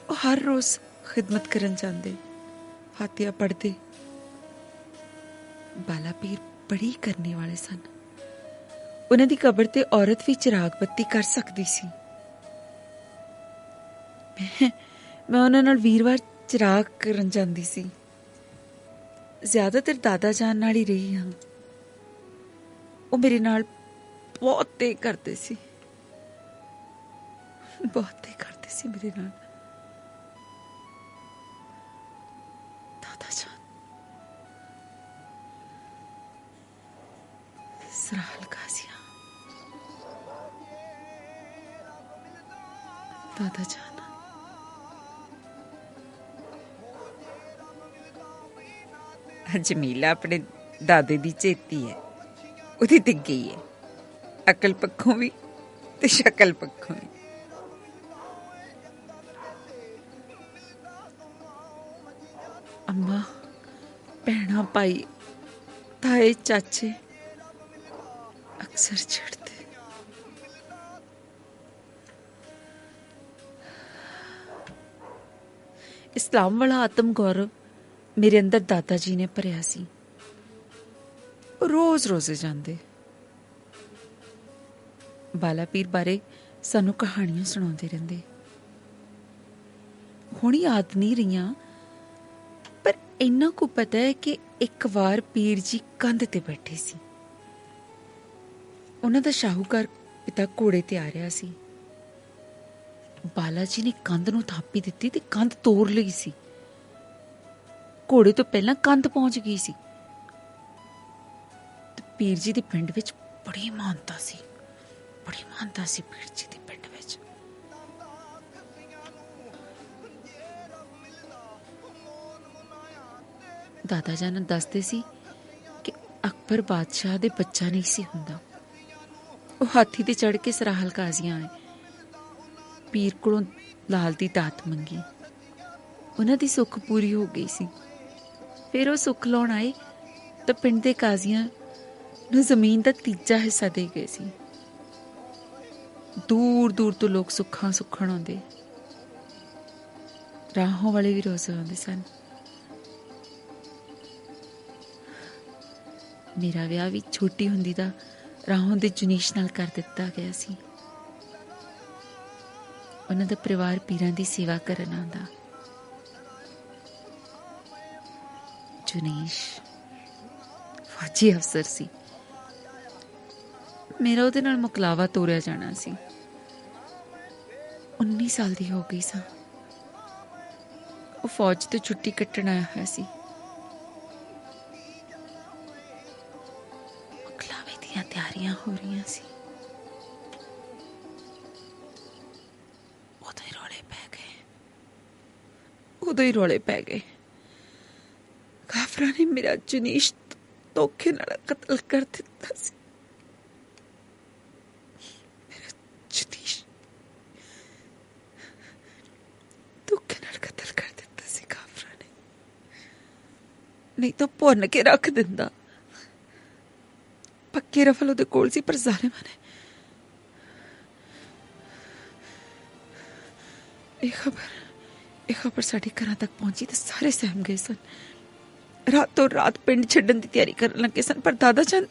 ਉਹ ਹਰ ਰੋਜ਼ ਖਿਦਮਤ ਕਰਨ ਜਾਂਦੇ, ਫਾਤਿਹਾ ਪੜ੍ਹਦੇ। ਬਾਲਾ ਪੀਰ ਬੜੀ ਕਰਨੇ ਵਾਲੇ ਸਨ। ਉਹਨਾਂ ਦੀ ਕਬਰ ਤੇ ਔਰਤ ਵੀ ਚਿਰਾਗ ਬੱਤੀ ਕਰ ਸਕਦੀ ਸੀ। ਮੈਂ ਉਹਨਾਂ ਨਾਲ ਵੀਰਵਾਰ ਚਿਰਾਗ ਕਰਨ ਜਾਂਦੀ ਸੀ। ਜ਼ਿਆਦਾਤਰ ਦਾਦਾ ਜਾਨ ਨਾਲ ਹੀ ਰਹੀ ਹਾਂ। ਉਹ ਮੇਰੇ ਨਾਲ ਬਹੁਤ ਤੇ ਕਰਦੇ ਸੀ ਮੇਰੇ ਨਾਲ। ਦਾਦਾ ਜਾਨ, ਸਰਾਹਲ ਕਾਜ਼ੀਆ, ਦਾਦਾ ਜਾਨ। ਜਮੀਲਾ ਆਪਣੇ ਦਾਦੇ ਦੀ ਚੇਤੀ ਹੈ। ਉਹਦੀ ਦਿੱਗੀ ਹੈ, ਅਕਲ ਪੱਖੋਂ ਵੀ ਤੇ ਸ਼ਕਲ ਪੱਖੋਂ ਵੀ। अम्मा भैणा भाई ताए चाचे अक्सर चिढ़ते। इस्लाम वाला आत्म गौरव मेरे अंदर दादा जी ने भरिया सी। रोज रोजे जांदे बाला पीर बारे सानू कहानियां सुणाते रहंदे। हुण याद नहीं रहियां, पर इन्ना को पता है कि एक बार पीर जी कंध ते बैठे सी। उन्हां दा शाहूकार पिता घोड़े ते आ रहा सी। बाला जी ने कंध नूं थापी दित्ती ते कंध तोड़ लई सी। घोड़े तो पहलां कंध पहुंच गई सी। ते पीर जी दे पिंड विच बड़ी मानता सी, बड़ी मानता सी पीर जी दे पिंड विच। दादा जान दसदे सी कि अकबर बादशाह दे बच्चा नहीं सी हुंदा। वो हाथी ते चढ़ के सराहल काजियां आए, पीर कोलों लाल दी दात मंगी। उन्हां दी सुख पूरी हो गई सी। फिर वो सुख लौण आए तो पिंड दे काजियां नूं जमीन दा तीजा हिस्सा दे गए सी। दूर दूर तो लोग सुखां सुखण आउंदे, राहों वाले भी रोज़ आउंदे सन। मेरा विआह भी छोटी हुंदी दा राहों दे जुनीश नाल कर दिता गया सी। उन्हां दा परिवार पीरां दी सेवा करन आंदा। जुनीश फौजी अफसर सी। मेरा उहदे नाल मुकलावा तोड़िया जाना सी। 19 साल दी हो गई सां। वो फौज तो छुट्टी कट्टण आया होया सी। मुकलावे दियां तैयारियां हो रही सी। उदों ही रौले पै गए, उदों ही रौले पै गए। काफरा ने मेरा जुनीश धोखे नाल कत्ल कर दिता सी। मेरा जुनीश धोखे नाल कत्ल कर दिता सी काफरा ने। नहीं तो भुन के रख दिंदा। पक्की रफल उहदे कोल सी, पर जालिमां ने यह खबर साडे घरां तक पहुंची तो सारे सहम गए सन। रातों रात पिंड छड्डण दी तैयारी करन लगे सन, पर दादा जान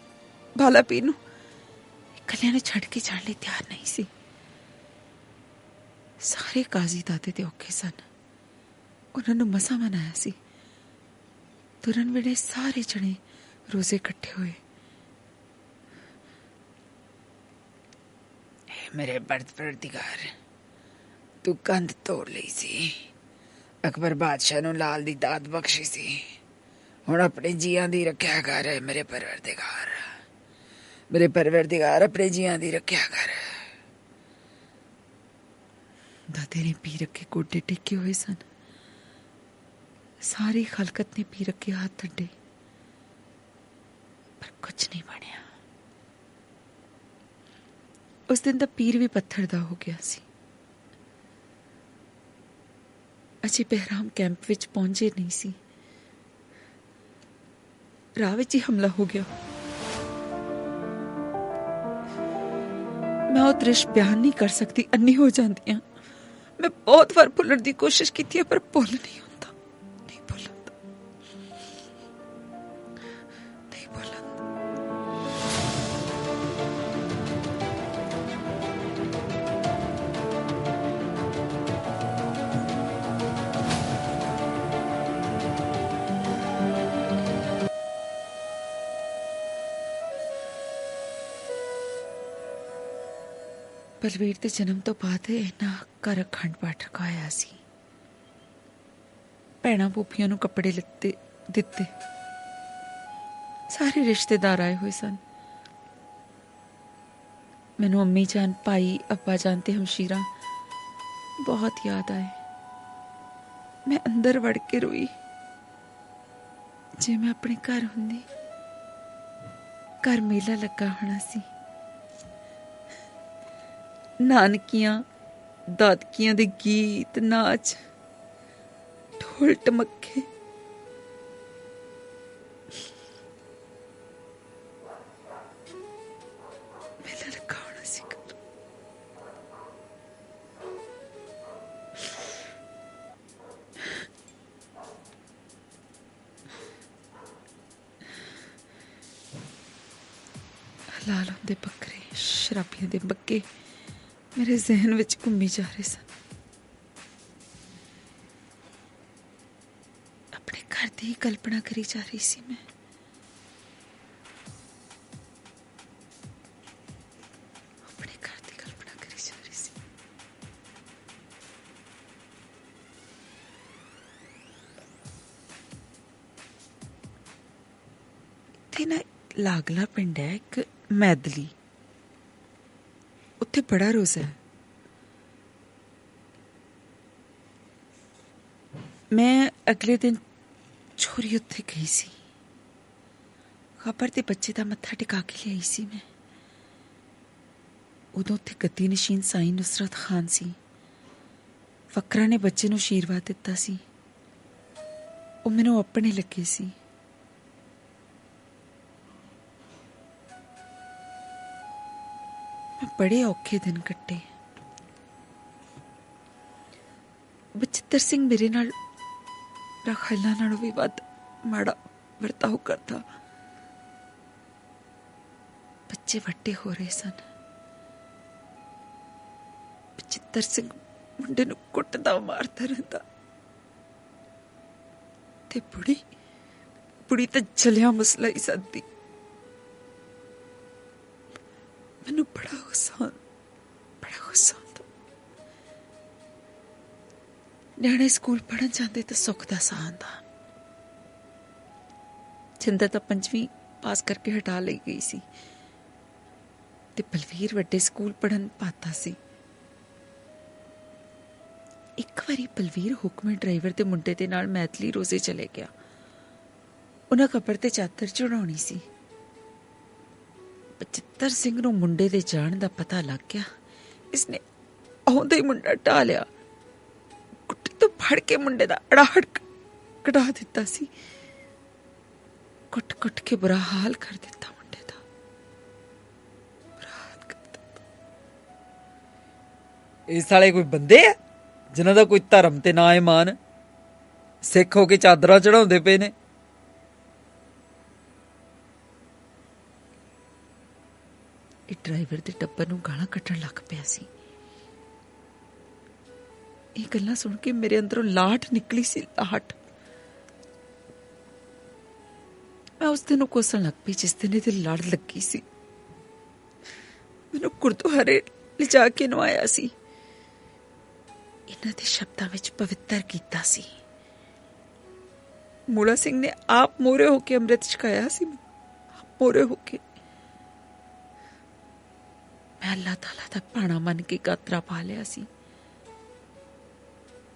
बाला पीर नूं इकल्लियां नूं छड्ड के जाण लई तैयार नहीं सी। सारे काजी दादे दे औखे सन। उन्हां नूं मसां मनाया सी। तुरन वेले सारे जने रोजे इकट्ठे होए। मेरे परवरदिगार, तू कंध तोड़ लई सी। अकबर बादशाह नूं लाल दी दात बख्शी सी। हुण अपने जियां दी रख्या कर मेरे परवरदिगार। मेरे परवरदिगार अपने जियां दी रख्या कर। दादे ने पीर अगे गोडे टेके हुए सन। सारी खलकत ने पीर अगे हाथ अड्डे, पर कुछ नहीं बनया। उस दिन दा पीर भी पत्थर दा हो गया सी। अजे बहराम कैंप विच पहुंचे नहीं सी। राह विच ही हमला हो गया। मैं वो दृश्य बयान नहीं कर सकती, अन्नी हो जाती हूं। मैं बहुत बार भुलण दी कोशिश की है, पर भुल नहीं होता, नहीं भुलता, नहीं भुलता। बलवीर के जन्म तो बाद इन्ना घर अखंड पाठ रखाया सी। भैणां भूपियां नूं कपड़े लत्ते दिते। सारे रिश्तेदार आए हुए सन। मैनू अम्मी जान, भाई, अब्बा जान ते हमशीरा बहुत याद आए। मैं अंदर वड़ के रोई। जे मैं अपने घर हुंदी, घर मेला लगा होना सी। नानकियां दादकियां दे गीत नाच ढोल टमके ਹਲਾਲ ਹੁੰਦੇ ਬੱਕਰੇ, ਸ਼ਰਾਬੀਆਂ ਦੇ ਬੱਕੇ ਮੇਰੇ ਜ਼ਿਹਨ ਵਿੱਚ ਘੁੰਮੀ ਜਾ ਰਹੇ ਸਨ। ਆਪਣੇ ਘਰ ਦੀ ਕਲਪਨਾ ਕਰੀ ਜਾ ਰਹੀ ਸੀ ਮੈਂ। ਆਪਣੇ ਘਰ ਦੀ ਕਲਪਨਾ ਕਰੀ ਜਾ ਰਹੀ ਸੀ। ਇੱਥੇ ਨਾ ਲਾਗਲਾ ਪਿੰਡ ਹੈ ਇੱਕ ਮੈਦਲੀ, ਉੱਥੇ ਬੜਾ ਰੋਜ਼ਾ ਹੈ। ਮੈਂ ਅਗਲੇ ਦਿਨ ਚੋਰੀ ਉੱਥੇ ਗਈ ਸੀ। ਖਬਰ ਦੇ ਬੱਚੇ ਦਾ ਮੱਥਾ ਟਿਕਾ ਕੇ ਲਿਆਈ ਸੀ ਮੈਂ। ਉਦੋਂ ਉੱਥੇ ਗੱਦੀ ਨਸ਼ੀਨ ਸਾਈਂ ਨੁਸਰਤ ਖਾਨ ਸੀ। ਫਕਰਾਂ ਨੇ ਬੱਚੇ ਨੂੰ ਆਸ਼ੀਰਵਾਦ ਦਿੱਤਾ ਸੀ। ਉਹ ਮੈਨੂੰ ਆਪਣੇ ਲੱਗੇ ਸੀ। ਮੈਂ ਬੜੇ ਔਖੇ ਦਿਨ ਕੱਟੇ। ਬਚਿੱਤਰ ਸਿੰਘ ਮੇਰੇ ਨਾਲ ਮੇਰਾ ਖਿਆਲਾਂ ਨਾਲੋਂ ਵੀ ਵੱਧ ਮਾੜਾ ਵਰਤਾਓ ਕਰਦਾ। ਬੱਚੇ ਵੱਡੇ ਹੋ ਰਹੇ ਸਨ। ਬਚਿੱਤਰ ਸਿੰਘ ਮੁੰਡੇ ਨੂੰ ਕੁੱਟਦਾ ਮਾਰਦਾ ਰਹਿੰਦਾ ਤੇ ਬੁੜੀ ਤਾਂ ਜਲਿਆ ਮਸਲਾ ਹੀ ਸੱਦੀ। ਮੈਨੂੰ ਬੜਾ ਗੁੱਸਾ ਆਉਂਦਾ। ਨਿਆਣੇ ਸਕੂਲ ਪੜ੍ਹਨ ਜਾਂਦੇ ਤਾਂ ਸੁੱਖ ਦਾ ਸਾਹ ਆਉਂਦਾ। ਜਿੰਦਰ ਤਾਂ 5ਵੀਂ ਪਾਸ ਕਰਕੇ ਹਟਾ ਲਈ ਗਈ ਸੀ ਤੇ ਬਲਵੀਰ ਵੱਡੇ ਸਕੂਲ ਪੜ੍ਹਨ ਪਾਤਾ ਸੀ। ਇੱਕ ਵਾਰੀ ਬਲਵੀਰ ਹੁਕਮੇ ਡਰਾਈਵਰ ਦੇ ਮੁੰਡੇ ਦੇ ਨਾਲ ਮੈਥਲੀ ਰੋਜ਼ੇ ਚਲੇ ਗਿਆ। ਉਹਨਾਂ ਕਬਰ ਤੇ ਚਾਦਰ ਚੜਾਉਣੀ ਸੀ। ਬਚਿੱਤਰ ਸਿੰਘ ਨੂੰ ਮੁੰਡੇ ਦੇ ਜਾਣ ਦਾ ਪਤਾ ਲੱਗ ਗਿਆ। ਇਸਨੇ ਆਉਂਦਾ ਹੀ ਮੁੰਡਾ ਢਾਹ ਲਿਆ। ਕੁੱਟੀ ਤੋਂ ਫੜ ਕੇ ਮੁੰਡੇ ਦਾ ਅੜਾਹੜ ਕਢਾ ਦਿੱਤਾ ਸੀ। ਕੁੱਟ ਕੇ ਬੁਰਾ ਹਾਲ ਕਰ ਦਿੱਤਾ ਮੁੰਡੇ ਦਾ। ਇਹ ਸਾਲੇ ਕੋਈ ਬੰਦੇ ਆ ਜਿਨ੍ਹਾਂ ਦਾ ਕੋਈ ਧਰਮ ਤੇ ਨਾ ਇਮਾਨ? ਸਿੱਖ ਹੋ ਕੇ ਚਾਦਰਾਂ ਚੜਾਉਂਦੇ ਪਏ ਨੇ। ਇਹ ਡਰਾਈਵਰ ਦੇ ਟੱਬਰ ਨੂੰ ਗਾਲਾਂ ਕੱਢਣ ਲੱਗ ਪਿਆ ਸੀ। ਇਹ ਗੱਲਾਂ ਸੁਣ ਕੇ ਮੇਰੇ ਅੰਦਰੋਂ ਲਾਹਟ ਨਿਕਲੀ ਸੀ, ਲਾਹਟ। ਮੈਂ ਉਸ ਦਿਨ ਨੂੰ ਕੋਸਣ ਲੱਗ ਪਈ ਜਿਸ ਦਿਨ ਇਹਦੀ ਲੜ ਲੱਗੀ ਸੀ। ਮੈਨੂੰ ਗੁਰਦੁਆਰੇ ਲਿਜਾ ਕੇ ਨਵਾਇਆ ਸੀ। ਇਹਨਾਂ ਦੇ ਸ਼ਬਦਾਂ ਵਿੱਚ ਪਵਿੱਤਰ ਕੀਤਾ ਸੀ। ਮੂਲਾ ਸਿੰਘ ਨੇ ਆਪ ਮੋਰੇ ਹੋ ਕੇ ਅੰਮ੍ਰਿਤ ਛਕਾਇਆ ਸੀ। ਮੋਰੇ ਹੋ ਕੇ ਮੈਂ ਅੱਲਾਹ ਤਾਲਾ ਦਾ ਭਾਣਾ ਮੰਨ ਕੇ ਗਾਤਰਾ ਪਾ ਲਿਆ ਸੀ।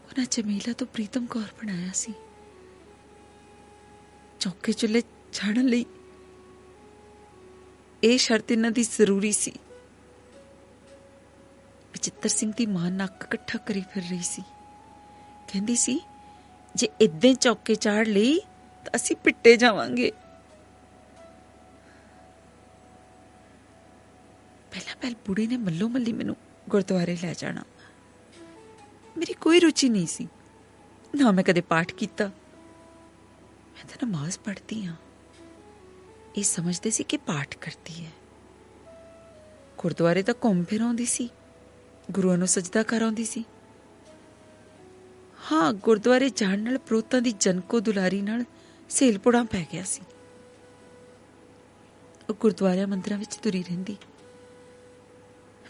ਉਹਨਾਂ ਜਮੀਲਾ ਤੋਂ ਪ੍ਰੀਤਮ ਕੌਰ ਬਣਾਇਆ ਸੀ। ਚੌਕੇ ਚੁੱਲ੍ਹੇ ਛਾੜਨ ਲਈ ਇਹ ਸ਼ਰਤ ਇਹਨਾਂ ਦੀ ਜ਼ਰੂਰੀ ਸੀ। ਬਚਿੱਤਰ ਸਿੰਘ ਦੀ ਮਾਂ ਨੱਕ ਇਕੱਠਾ ਕਰੀ ਫਿਰ ਰਹੀ ਸੀ। ਕਹਿੰਦੀ ਸੀ ਜੇ ਏਦਾਂ ਚੌਕੇ ਚਾੜ ਲਈ ਤਾਂ ਅਸੀਂ ਪਿੱਟੇ ਜਾਵਾਂਗੇ। ਪਹਿਲਾਂ ਬੁੜੀ ਨੇ ਮੱਲੋ ਮੱਲੀ ਮੈਨੂੰ ਗੁਰਦੁਆਰੇ ਲੈ ਜਾਣਾ। ਮੇਰੀ ਕੋਈ ਰੁਚੀ ਨਹੀਂ ਸੀ, ਨਾ ਮੈਂ ਕਦੇ ਪਾਠ ਕੀਤਾ। ਮੈਂ ਤਾਂ ਨਮਾਜ਼ ਪੜ੍ਹਦੀ ਹਾਂ। ਇਹ ਸਮਝਦੇ ਸੀ ਕਿ ਪਾਠ ਕਰਦੀ ਹੈ। ਗੁਰਦੁਆਰੇ ਤਾਂ ਘੁੰਮ ਫਿਰ ਆਉਂਦੀ ਸੀ, ਗੁਰੂਆਂ ਨੂੰ ਸਜਦਾ ਕਰ ਆਉਂਦੀ ਸੀ। ਹਾਂ, ਗੁਰਦੁਆਰੇ ਜਾਣ ਨਾਲ ਪ੍ਰੋਤਾਂ ਦੀ ਜਨਕੋ ਦੁਲਾਰੀ ਨਾਲ ਸੇਲਪੁੜਾ ਪੈ ਗਿਆ ਸੀ। ਉਹ ਗੁਰਦੁਆਰਿਆਂ ਮੰਦਰਾਂ ਵਿੱਚ ਤੁਰੀ ਰਹਿੰਦੀ।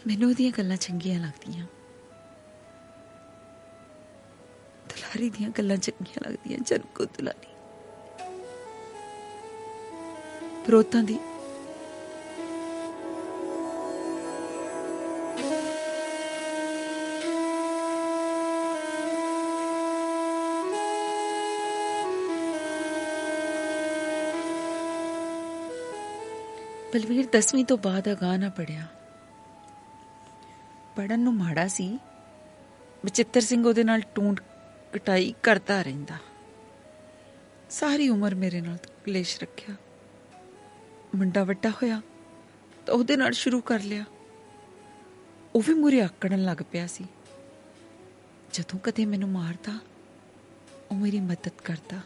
ਮੈਨੂੰ ਉਹਦੀਆਂ ਗੱਲਾਂ ਚੰਗੀਆਂ ਲੱਗਦੀਆਂ। ਦੁਲਾਰੀ ਦੀਆਂ ਗੱਲਾਂ ਚੰਗੀਆਂ ਲੱਗਦੀਆਂ। ਜਨਕੋ ਦੁਲਾਰੀ, ਪ੍ਰੋਤਾਂ ਦੀ ਬਲਵੀਰ 10ਵੀਂ ਤੋਂ ਬਾਅਦ ਅਗਾਂਹ ਨਾ ਪੜ੍ਹਿਆ। ਪੜ੍ਹਨ ਨੂੰ ਮਾੜਾ ਸੀ। ਬਚਿੱਤਰ ਸਿੰਘ ਉਹਦੇ ਨਾਲ ਟੂੰਡ ਕਟਾਈ ਕਰਦਾ ਰਹਿੰਦਾ। ਸਾਰੀ ਉਮਰ ਮੇਰੇ ਨਾਲ ਕਲੇਸ਼ ਰੱਖਿਆ। ਮੁੰਡਾ ਵੱਡਾ ਹੋਇਆ ਤਾਂ ਉਹਦੇ ਨਾਲ ਸ਼ੁਰੂ ਕਰ ਲਿਆ। ਉਹ ਵੀ ਮੂਹਰੇ ਆਕੜਨ ਲੱਗ ਪਿਆ ਸੀ। ਜਦੋਂ ਕਦੇ ਮੈਨੂੰ ਮਾਰਦਾ ਉਹ ਮੇਰੀ ਮਦਦ ਕਰਦਾ।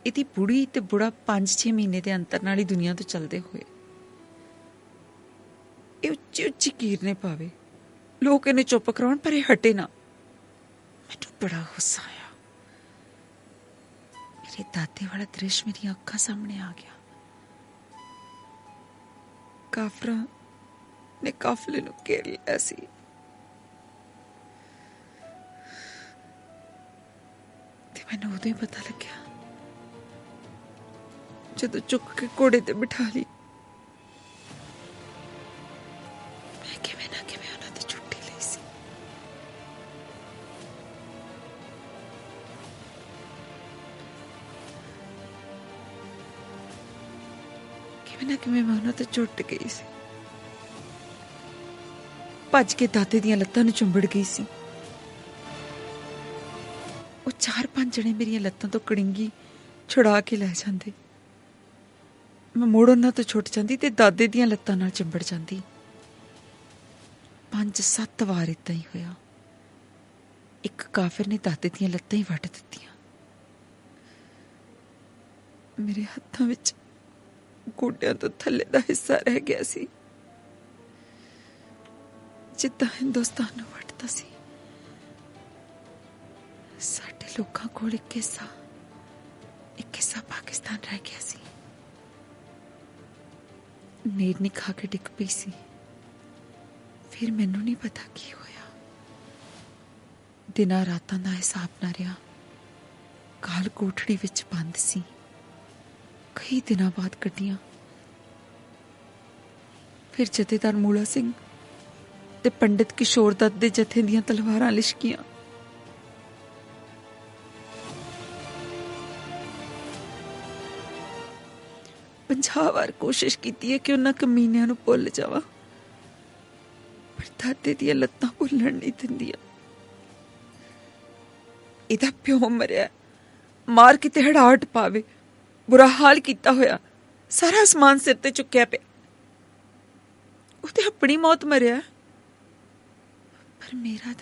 ਇਹਦੀ ਬੁੜੀ ਤੇ ਬੁੜਾ 5-6 ਮਹੀਨੇ ਦੇ ਅੰਤਰ ਨਾਲ ਹੀ ਦੁਨੀਆ ਤੋਂ ਚਲਦੇ ਹੋਏ। ਇਹ ਉੱਚੀ ਉੱਚੀ ਕੀਰਨੇ ਪਾਵੇ, ਲੋਕ ਇਹਨੇ ਚੁੱਪ ਕਰਾਉਣ ਪਰ ਇਹ ਹਟੇ ਨਾ। ਮੈਨੂੰ ਬੜਾ ਗੁੱਸਾ ਆਇਆ। ਮੇਰੇ ਦਾਦੇ ਵਾਲਾ ਦ੍ਰਿਸ਼ ਮੇਰੀਆਂ ਅੱਖਾਂ ਸਾਹਮਣੇ ਆ ਗਿਆ। ਕਾਫਰਾਂ ਨੇ ਕਾਫਲੇ ਨੂੰ ਘੇਰ ਲਿਆ ਸੀ। ਤੇ ਮੈਨੂੰ ਉਦੋਂ ਹੀ ਪਤਾ ਲੱਗਿਆ ਜਦੋਂ ਚੁੱਕ ਕੇ ਘੋੜੇ ਤੇ ਬਿਠਾ ਲਈ। ਮੈਂ ਕਿਵੇਂ ਨਾ ਕਿਵੇਂ ਉਹਨਾਂ ਦੀ ਛੁੱਟੀ ਲਈ ਸੀ। ਕਿਵੇਂ ਨਾ ਕਿਵੇਂ ਮੈਂ ਉਹਨਾਂ ਤੋਂ ਛੁੱਟ ਗਈ ਸੀ। ਭੱਜ ਕੇ ਦਾਦੇ ਦੀਆਂ ਲੱਤਾਂ ਨੂੰ ਚੁੰਬੜ ਗਈ ਸੀ। ਉਹ 4-5 ਜਣੇ ਮੇਰੀਆਂ ਲੱਤਾਂ ਤੋਂ ਕੜਿੰਗੀ ਛੁਡਾ ਕੇ ਲੈ ਜਾਂਦੇ। ਮੈਂ ਮੁੜ ਉਹਨਾਂ ਤੋਂ ਛੁੱਟ ਜਾਂਦੀ ਤੇ ਦਾਦੇ ਦੀਆਂ ਲੱਤਾਂ ਨਾਲ ਚਿੰਬੜ ਜਾਂਦੀ। 5-7 ਵਾਰ ਏਦਾਂ ਹੀ ਹੋਇਆ। ਇੱਕ ਕਾਫਿਰ ਨੇ ਦਾਦੇ ਦੀਆਂ ਲੱਤਾਂ ਹੀ ਵੱਢ ਦਿੱਤੀਆਂ। ਮੇਰੇ ਹੱਥਾਂ ਵਿੱਚ ਗੋਡਿਆਂ ਤੋਂ ਥੱਲੇ ਦਾ ਹਿੱਸਾ ਰਹਿ ਗਿਆ ਸੀ, ਜਿੱਦਾਂ ਹਿੰਦੁਸਤਾਨ ਨੂੰ ਵੱਢਦਾ ਸੀ। ਸਾਡੇ ਲੋਕਾਂ ਕੋਲ ਇੱਕ ਹਿੱਸਾ ਪਾਕਿਸਤਾਨ ਰਹਿ ਗਿਆ ਸੀ। ਨੇਰਨੀ ਖਾ ਕੇ ਡਿੱਗ ਪਈ ਸੀ। ਫਿਰ ਮੈਨੂੰ ਨਹੀਂ ਪਤਾ ਕੀ ਹੋਇਆ। ਦਿਨਾਂ ਰਾਤਾਂ ਦਾ ਹਿਸਾਬ ਨਾ ਰਿਹਾ। ਕਾਲ ਕੋਠੜੀ ਵਿੱਚ ਬੰਦ ਸੀ। ਕਈ ਦਿਨਾਂ ਬਾਅਦ ਕੱਢੀਆਂ। ਫਿਰ ਜਥੇਦਾਰ ਮੂਲਾ ਸਿੰਘ ਤੇ ਪੰਡਿਤ ਕਿਸ਼ੋਰ ਦੱਤ ਦੇ ਜਥੇ ਦੀਆਂ ਤਲਵਾਰਾਂ ਲਿਸ਼ਕੀਆਂ। ਪੰਜਾਹ ਵਾਰ ਕੋਸ਼ਿਸ਼ ਕੀਤੀ ਹੈ ਕਿ ਉਹਨਾਂ ਕਮੀਨਿਆਂ ਨੂੰ ਭੁੱਲ ਜਾਵਾਂ, ਪਰ ਦਾਦੇ ਦੀਆਂ ਲੱਤਾਂ ਭੁੱਲਣ ਨਹੀਂ ਦਿੰਦੀਆਂ। ਇਹਦਾ ਪਿਓ ਮਰਿਆ, ਮਾਰ ਕਿਤੇ ਹੜਾਹਟ ਪਾਵੇ। ਬੁਰਾ ਹਾਲ ਕੀਤਾ ਹੋਇਆ, ਸਾਰਾ ਅਸਮਾਨ ਸਿਰ ਤੇ ਚੁੱਕਿਆ ਪਿਆ। ਉਹ ਤੇ ਆਪਣੀ ਮੌਤ ਮਰਿਆ, ਪਰ ਮੇਰਾ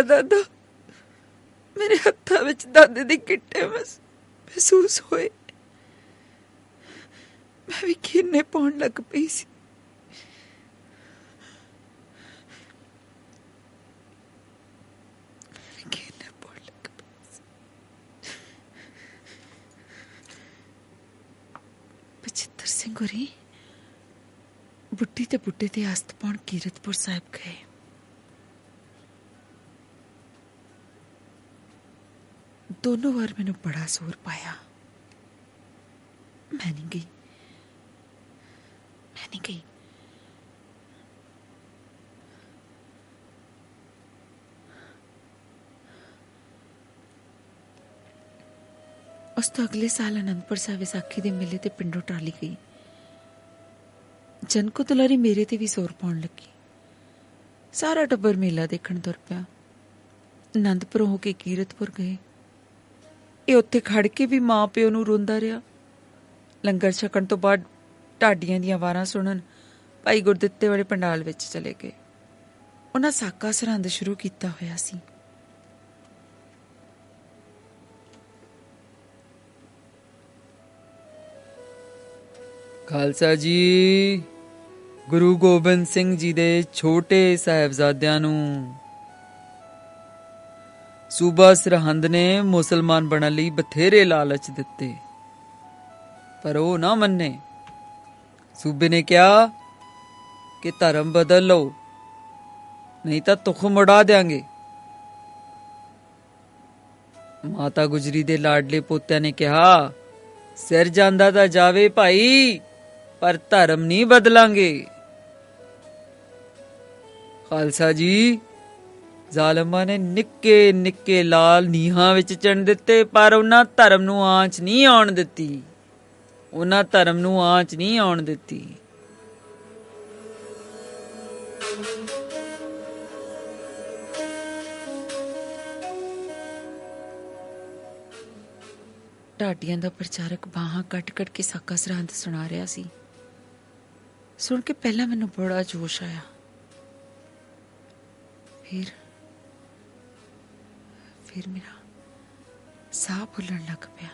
ਦਾਦਾ ਮੇਰੇ ਹੱਥਾਂ ਵਿੱਚ ਦਾਦੇ ਦੇ ਗਿੱਟੇ ਮਹਿਸੂਸ ਹੋਏ। ਮੈਂ ਵੀ ਕੀਰਨੇ ਪਾਉਣ ਲੱਗ ਪਈ ਸੀ। ਬਚਿੱਤਰ ਸਿੰਘ ਹੋਰੀ ਬੁੱਢੀ ਤੇ ਬੁੱਢੇ ਤੇ ਅਸਤ ਪਾਉਣ ਕੀਰਤਪੁਰ ਸਾਹਿਬ ਗਏ। ਦੋਨੋਂ ਵਾਰ ਮੈਨੂੰ ਬੜਾ ਜ਼ੋਰ ਪਾਇਆ। ਮੈਂ ਨਹੀਂ ਗਈ। ਉਸ ਤੋਂ ਅਗਲੇ ਸਾਲ ਅਨੰਦਪੁਰ ਸਾਹਿਬ ਵਿਸਾਖੀ ਦੇ ਮੇਲੇ ਤੇ ਪਿੰਡੋਂ ਟਰਾਲੀ ਗਈ। ਜਨਕੋ ਦੁਲਾਰੀ ਮੇਰੇ ਤੇ ਵੀ ਜ਼ੋਰ ਪਾਉਣ ਲੱਗੀ। ਸਾਰਾ ਟੱਬਰ ਮੇਲਾ ਦੇਖਣ ਤੁਰ ਪਿਆ। ਅਨੰਦਪੁਰੋਂ ਹੋ ਕੇ ਕੀਰਤਪੁਰ ਗਏ। ਇਹ ਉੱਥੇ ਖੜ ਕੇ ਵੀ ਮਾਂ ਪਿਓ ਨੂੰ ਰੋਂਦਾ ਰਿਹਾ। ਲੰਗਰ ਛਕਣ ਤੋਂ ਬਾਅਦ ਢਾਡੀਆਂ ਦੀਆਂ ਵਾਰਾਂ ਸੁਣਨ ਭਾਈ ਗੁਰਦਿੱਤੇ ਵਾਲੇ ਪੰਡਾਲ ਵਿੱਚ ਚਲੇ ਗਏ। ਉਹਨਾਂ ਸਾਕਾ ਸਰਹੰਦ ਸ਼ੁਰੂ ਕੀਤਾ ਹੋਇਆ ਸੀ। ਖਾਲਸਾ ਜੀ, ਗੁਰੂ ਗੋਬਿੰਦ ਸਿੰਘ ਜੀ ਦੇ ਛੋਟੇ ਸਾਹਿਬਜ਼ਾਦਿਆਂ ਨੂੰ ਸੂਬਾ ਸਰਹੰਦ ਨੇ ਮੁਸਲਮਾਨ ਬਣਨ ਲਈ ਬਥੇਰੇ ਲਾਲਚ ਦਿੱਤੇ, ਪਰ ਉਹ ਨਾ ਮੰਨੇ। ਸੂਬੇ ਨੇ ਕਿਹਾ ਕਿ ਧਰਮ ਬਦਲ ਲਓ, ਨਹੀਂ ਤਾਂ ਤੁਖਮ ਉਡਾ ਦਿਆਂਗੇ। ਮਾਤਾ ਗੁਜਰੀ ਦੇ ਲਾਡਲੇ ਪੋਤਿਆਂ ਨੇ ਕਿਹਾ, ਸਿਰ ਜਾਂਦਾ ਤਾਂ ਜਾਵੇ ਭਾਈ, ਪਰ ਧਰਮ ਨਹੀਂ ਬਦਲਾਂਗੇ। ਖਾਲਸਾ ਜੀ, ਜ਼ਾਲਮਾਂ ਨੇ ਨਿੱਕੇ ਨਿੱਕੇ ਲਾਲ ਨੀਹਾਂ ਵਿੱਚ ਚਿਣ ਦਿੱਤੇ, ਪਰ ਉਹਨਾਂ ਧਰਮ ਨੂੰ ਆਂਚ ਨਹੀਂ ਆਉਣ ਦਿੱਤੀ। ਢਾਡੀਆਂ ਦਾ ਪ੍ਰਚਾਰਕ ਬਾਹਾਂ ਕੱਟ ਕੇ ਸਾਕਾ ਸਰਹੰਦ ਸੁਣਾ ਰਿਹਾ ਸੀ। ਸੁਣ ਕੇ ਪਹਿਲਾਂ ਮੈਨੂੰ ਬੜਾ ਜੋਸ਼ ਆਇਆ। ਫਿਰ ਸਾਹ ਫੁੱਲਣ ਲੱਗ ਪਿਆ।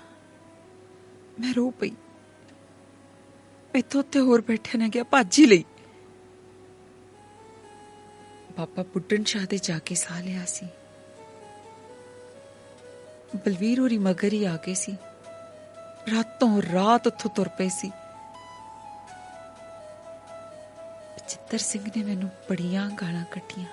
ਮੈਂ ਰੋ ਪਈ। ਮੈਥੋਂ ਉੱਥੇ ਹੋਰ ਬੈਠੇ ਨੇ ਗਿਆ ਭੱਜ ਹੀ ਲਈ। ਪਾਪਾ ਪੁੱਟਣ ਸ਼ਾਹ ਦੇ ਜਾ ਕੇ ਸਾਹ ਲਿਆ ਸੀ। ਬਲਵੀਰ ਹੋਰੀ ਮਗਰ ਹੀ ਆ ਗਏ ਸੀ। ਰਾਤੋਂ ਰਾਤ ਉੱਥੋਂ ਤੁਰ ਪਏ ਸੀ। ਬਚਿੱਤਰ ਸਿੰਘ ਨੇ ਮੈਨੂੰ ਬੜੀਆਂ ਗਾਲਾਂ ਕੱਢੀਆਂ।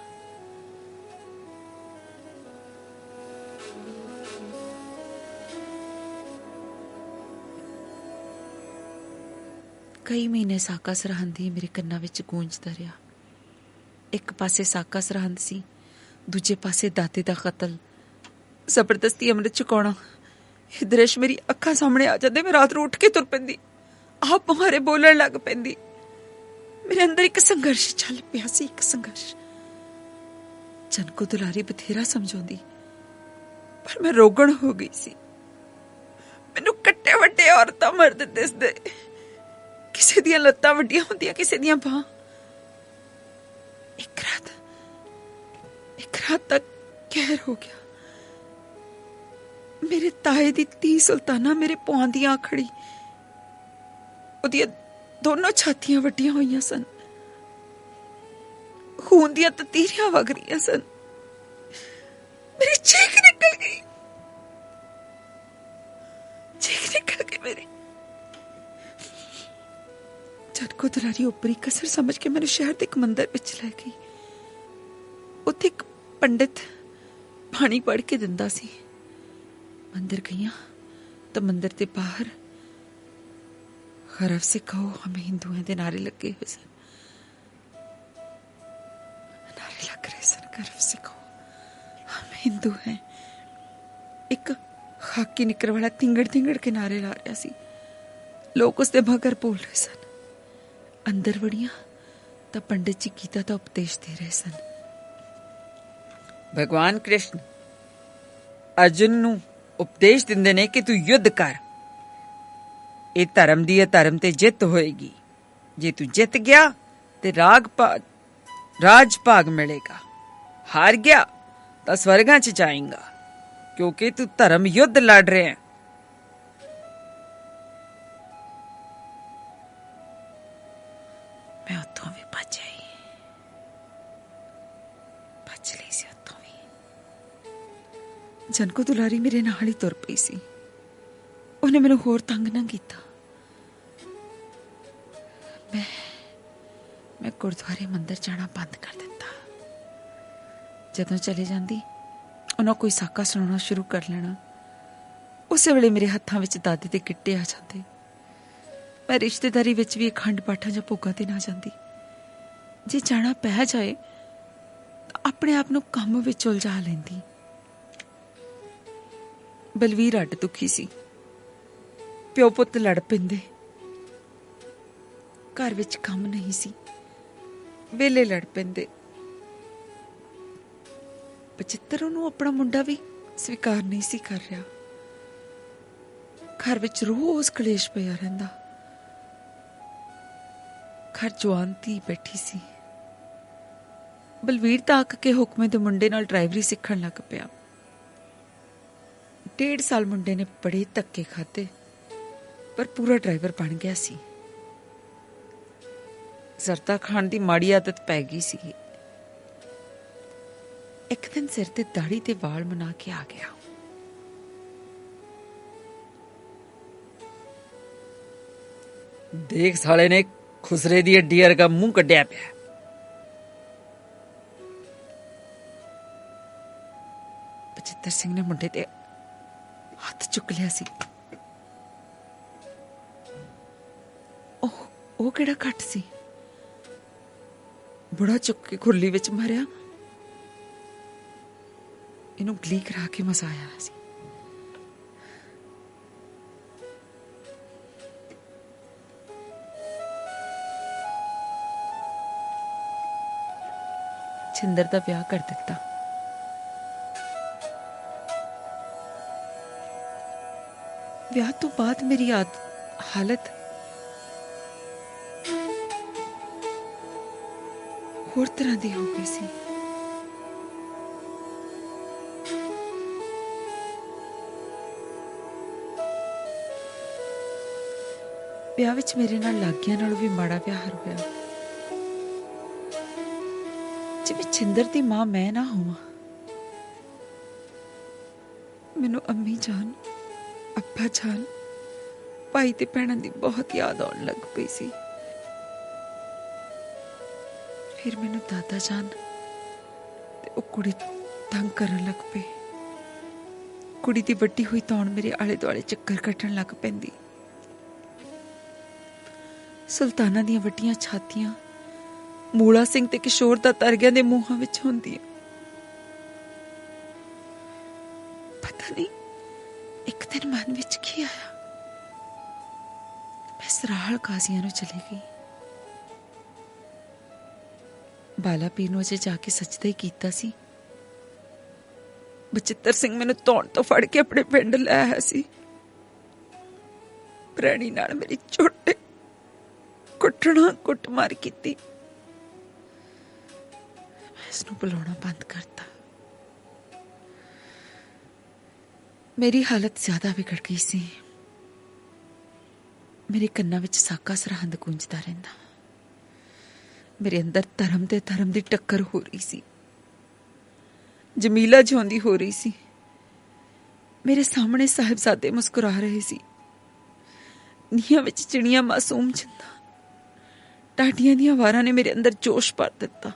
ਕਈ ਮਹੀਨੇ ਸਾਕਾ ਸਰਹੰਦ ਹੀ ਮੇਰੇ ਕੰਨਾਂ ਵਿੱਚ ਗੂੰਜਦਾ ਰਿਹਾ। ਇੱਕ ਪਾਸੇ ਸਾਕਾ ਸਰਹੰਦ ਸੀ, ਦੂਜੇ ਪਾਸੇ ਦਾਦੇ ਦਾ ਕਤਲ, ਜ਼ਬਰਦਸਤੀ ਅੰਮ੍ਰਿਤ ਛਕਾਉਣਾ। ਇਹ ਦ੍ਰਿਸ਼ ਮੇਰੀ ਅੱਖਾਂ ਸਾਹਮਣੇ ਆ ਜਾਂਦੇ। ਮੈਂ ਰਾਤ ਨੂੰ ਉੱਠ ਕੇ ਤੁਰ ਪੈਂਦੀ, ਆਪ ਮੁਹਾਰੇ ਬੋਲਣ ਲੱਗ ਪੈਂਦੀ। ਮੇਰੇ ਅੰਦਰ ਇੱਕ ਸੰਘਰਸ਼ ਚੱਲ ਪਿਆ ਸੀ, ਇੱਕ ਸੰਘਰਸ਼। ਜਨਕੋ ਦੁਲਾਰੀ ਬਥੇਰਾ ਸਮਝਾਉਂਦੀ, ਪਰ ਮੈਂ ਰੋਗਣ ਹੋ ਗਈ ਸੀ। ਮੈਨੂੰ ਕੱਟੇ ਵੱਡੇ ਔਰਤਾਂ ਮਰਦ ਦਿਸਦੇ। ਕਿਸੇ ਦੀਆਂ ਲੱਤਾਂ ਵੱਡੀਆਂ ਹੁੰਦੀਆਂ, ਕਿਸੇ ਦੀਆਂ ਬਾਹਾਂ। ਇੱਕ ਰਾਤ ਤੱਕ ਕਹਿਰ ਹੋ ਗਿਆ। ਮੇਰੇ ਤਾਏ ਦੀ ਧੀ ਸੁਲਤਾਨਾ ਮੇਰੇ ਪੁਆਂ ਦੀ ਆ ਖੜੀ। ਉਹਦੀਆਂ ਦੋਨੋਂ ਛਾਤੀਆਂ ਵੱਡੀਆਂ ਹੋਈਆਂ ਸਨ, ਖੂਨ ਦੀਆਂ ਤਤੀਰੀਆਂ ਵਗ ਰਹੀਆਂ ਸਨ। ਮੇਰੀ ਚੀਖ ਨਿਕਲ ਗਈ, ਮੇਰੀ। ਜਨਕੋ ਦੁਲਾਰੀ ਉਪਰੀ ਕਸਰ ਸਮਝ ਕੇ ਮੈਨੂੰ ਸ਼ਹਿਰ ਦੇ ਇੱਕ ਮੰਦਰ ਵਿੱਚ ਲੈ ਗਈ। ਉੱਥੇ ਇੱਕ ਪੰਡਿਤ ਬਾਣੀ ਪੜ੍ਹ ਕੇ ਦਿੰਦਾ ਸੀ। ਮੰਦਰ ਗਈਆਂ ਤਾਂ ਮੰਦਰ ਦੇ ਬਾਹਰ ਗਰਵ ਸੇ ਕਹੋ ਹਮ ਹਿੰਦੂ हैं ਦੇ ਨਾਰੇ ਲੱਗੇ ਹੋਏ ਸਨ। ਨਾਰੇ ਲੱਗ ਰਹੇ ਸਨ, ਗਰਵ ਸੇ ਕਹੋ ਹਮ ਹਿੰਦੂ हैं। ਇੱਕ ਖਾਕੀ ਨਿੱਕਰ ਵਾਲਾ ਤਿੰਗੜ ਕੇ ਨਾਰੇ ਲਾ ਰਿਹਾ ਸੀ। ਲੋਕ ਉਸਦੇ ਮਗਰ ਬੋਲ ਰਹੇ ਸਨ। ਅੰਦਰ ਵੜੀਆਂ ਤਾਂ ਪੰਡਿਤ ਜੀ ਗੀਤਾ ਦਾ ਉਪਦੇਸ਼ ਦੇ ਰਹੇ ਸਨ। ਭਗਵਾਨ ਕ੍ਰਿਸ਼ਨ ਅਰਜੁਨ ਨੂੰ ਉਪਦੇਸ਼ ਦਿੰਦੇ ਨੇ ਕਿ ਤੂੰ ਯੁੱਧ ਕਰ। ਇਹ ਧਰਮ ਦੀ ਧਰਮ ਤੇ ਜਿੱਤ ਹੋਏਗੀ। ਜੇ ਤੂੰ ਜਿੱਤ ਗਿਆ ਤੇ ਰਾਜ ਭਾਗ ਮਿਲੇਗਾ। ਹਾਰ ਗਿਆ ਤਾਂ ਸਵਰਗਾਂ 'ਚ ਜਾਏਗਾ, ਕਿਉਂਕਿ ਤੂੰ ਧਰਮ ਯੁੱਧ ਲੜ ਰਿਹਾ ਹੈ। ਮੈਂ ਉੱਥੋਂ ਵੀ ਭੱਜ ਲਈ ਸੀ। ਉੱਥੋਂ ਵੀ ਜਨਕੋ ਦੁਲਾਰੀ ਮੇਰੇ ਨਾਲ ਹੀ ਤੁਰ ਪਈ ਸੀ। ਉਹਨੇ ਮੈਨੂੰ ਹੋਰ ਤੰਗ ਨਾ ਕੀਤਾ। ਮੈਂ ਗੁਰਦੁਆਰੇ ਮੰਦਰ ਜਾਣਾ ਬੰਦ ਕਰ ਦਿੱਤਾ। ਜਦੋਂ ਚਲੇ ਜਾਂਦੀ, ਉਹਨਾਂ ਕੋਈ ਸਾਕਾ ਸੁਣਾਉਣਾ ਸ਼ੁਰੂ ਕਰ ਲੈਣਾ। ਉਸੇ ਵੇਲੇ ਮੇਰੇ ਹੱਥਾਂ ਵਿੱਚ ਦਾਦੇ ਦੇ ਗਿੱਟੇ ਆ ਜਾਂਦੇ। ਮੈਂ ਰਿਸ਼ਤੇਦਾਰੀ ਵਿੱਚ ਵੀ ਅਖੰਡ ਪਾਠਾਂ ਜਾਂ ਭੋਗਾਂ ਤੇ ਨਾ ਜਾਂਦੀ। ਜੇ ਜਾਣਾ ਪੈ ਜਾਏ ਤਾਂ ਆਪਣੇ ਆਪ ਨੂੰ ਕੰਮ ਵਿੱਚ ਉਲਝਾ ਲੈਂਦੀ। ਬਲਵੀਰ ਅੱਡ ਦੁਖੀ ਸੀ। ਪਿਓ ਪੁੱਤ ਲੜ ਪੈਂਦੇ। ਘਰ ਵਿੱਚ ਕੰਮ ਨਹੀਂ ਸੀ, ਵੇਲੇ ਲੜ ਪੈਂਦੇ। ਬਚਿੱਤਰ ਉਹਨੂੰ ਆਪਣਾ ਮੁੰਡਾ ਵੀ ਸਵੀਕਾਰ ਨਹੀਂ ਸੀ ਕਰ ਰਿਹਾ। ਘਰ ਵਿੱਚ ਰੋਜ਼ ਕਲੇਸ਼ ਪਿਆ ਰਹਿੰਦਾ। ਘਰ ਜਵਾਨ ਧੀ ਬੈਠੀ ਸੀ। ਬਲਵੀਰ ਤਾਂ ਅੱਕ ਕੇ ਹੁਕਮੇ ਦੇ ਮੁੰਡੇ ਨਾਲ ਡਰਾਈਵਰੀ ਸਿੱਖਣ ਲੱਗ ਪਿਆ। 1.5 ਸਾਲ ਮੁੰਡੇ ਨੇ ਬੜੇ ਧੱਕੇ ਖਾਧੇ, ਪਰ ਪੂਰਾ ਡਰਾਈਵਰ ਬਣ ਗਿਆ ਸੀ। ਜ਼ਰਦਾ ਖਾਣ ਦੀ ਮਾੜੀ ਆਦਤ ਪੈ ਗਈ ਸੀ। ਇੱਕ ਦਿਨ ਸਿਰ ਤੇ ਦਾੜੀ ਤੇ ਵਾਲ ਮਨਾ ਕੇ ਆ ਗਿਆ। ਦੇਖ ਸਾਲੇ ਨੇ ਖੁਸਰੇ ਦੀ ਹੱਡੀ ਵਰਗਾ ਮੂੰਹ ਕੱਢਿਆ ਪਿਆ। ਬਚਿੱਤਰ ਸਿੰਘ ਨੇ ਮੁੰਡੇ ਤੇ ਹੱਥ ਚੁੱਕ ਲਿਆ ਸੀ। ਉਹ ਕਿਹੜਾ ਘੱਟ ਸੀ। ਬੜਾ ਚੁੱਕ ਕੇ ਖੁਰਲੀ ਵਿੱਚ ਮਾਰਿਆ। ਇਹਨੂੰ ਗਲੀ ਕਰਾ ਕੇ ਮਜ਼ਾ ਆਇਆ ਸੀ। ਛਿੰਦਰ ਦਾ ਵਿਆਹ ਕਰ ਦਿੱਤਾ। ਵਿਆਹ ਤੋਂ ਬਾਅਦ ਮੇਰੀ ਹਾਲਤ ਹੋਰ ਤਰ੍ਹਾਂ ਦੀ ਹੋ ਗਈ ਸੀ। ਵਿਆਹ ਵਿੱਚ ਮੇਰੇ ਨਾਲ ਲਾਗੀਆਂ ਨਾਲੋਂ ਵੀ ਮਾੜਾ ਵਿਹਾਰ ਹੋਇਆ। ਜਿਵੇਂ ਛਿੰਦਰ ਦੀ ਮਾਂ ਮੈਂ ਨਾ ਹੋਵਾਂ। ਮੈਨੂੰ ਅੰਮੀ ਜਾਨ, ਅੱਬਾ ਜਾਨ, ਭਾਈ ਤੇ ਭੈਣਾਂ ਦੀ ਬਹੁਤ ਯਾਦ ਆਉਣ ਲੱਗ ਪਈ ਸੀ। ਫਿਰ ਮੈਨੂੰ ਦਾਦਾ ਜਾਨ ਤੇ ਉਹ ਕੁੜੀ ਤੰਗ ਕਰਨ ਲੱਗ ਪਏ। ਕੁੜੀ ਦੀ ਵੱਡੀ ਹੋਈ ਤੌਣ ਮੇਰੇ ਆਲੇ ਦੁਆਲੇ ਚੱਕਰ ਕੱਟਣ ਲੱਗ ਪੈਂਦੀ। ਸੁਲਤਾਨਾ ਦੀਆਂ ਵੱਡੀਆਂ ਛਾਤੀਆਂ ਮੂਲਾ ਸਿੰਘ ਤੇ ਕਿਸ਼ੋਰ ਦਾ ਤਰਗਿਆਂ ਦੇ ਮੂੰਹਾਂ ਵਿੱਚ ਹੁੰਦੀਆਂ। ਪਤਾ ਨਹੀਂ ਇੱਕ ਦਿਨ ਮਨ ਵਿੱਚ ਕੀ ਆਇਆ, ਮੈਂ ਸਰਾਲ ਕਾਜ਼ੀਆਂ ਨੂੰ ਚਲੀ ਗਈ। ਬਾਲਾ ਪੀਰ ਨੂੰ ਅਜੇ ਜਾ ਕੇ ਸਜਦਾ ਹੀ ਕੀਤਾ ਸੀ। ਬਚਿੱਤਰ ਸਿੰਘ ਮੈਨੂੰ ਧੌਣ ਤੋਂ ਫੜ ਕੇ ਆਪਣੇ ਪਿੰਡ ਲੈ ਆਇਆ ਸੀ। ਪ੍ਰੈਣੀ ਨਾਲ ਮੇਰੀ ਛੋਟੇ ਕੁੱਟਣਾ ਕੁੱਟਮਾਰ ਕੀਤੀ। ਮੈਂ ਇਸ ਨੂੰ ਬੁਲਾਉਣਾ ਬੰਦ ਕਰਤਾ। ਮੇਰੀ ਹਾਲਤ ਜ਼ਿਆਦਾ ਵਿਗੜ ਗਈ ਸੀ। ਮੇਰੇ ਕੰਨਾਂ ਵਿੱਚ ਸਾਕਾ ਸਰਹੰਦ ਗੂੰਜਦਾ ਰਹਿੰਦਾ। ਮੇਰੇ ਅੰਦਰ ਧਰਮ ਤੇ ਧਰਮ ਦੀ ਟੱਕਰ ਹੋ ਰਹੀ ਸੀ। ਜਮੀਲਾ ਜਿਉਂਦੀ ਹੋ ਰਹੀ ਸੀ। ਮੇਰੇ ਸਾਹਮਣੇ ਸਾਹਿਬਜ਼ਾਦੇ ਮੁਸਕਰਾ ਰਹੇ ਸੀ। ਨੀਹਾਂ ਵਿੱਚ ਚਿੜੀਆਂ ਮਾਸੂਮ ਜਿੰਦਾ ਟਾਟੀਆਂ ਦੀਆਂ ਵਾਰਾਂ ਨੇ ਮੇਰੇ ਅੰਦਰ ਜੋਸ਼ ਭਰ ਦਿੱਤਾ।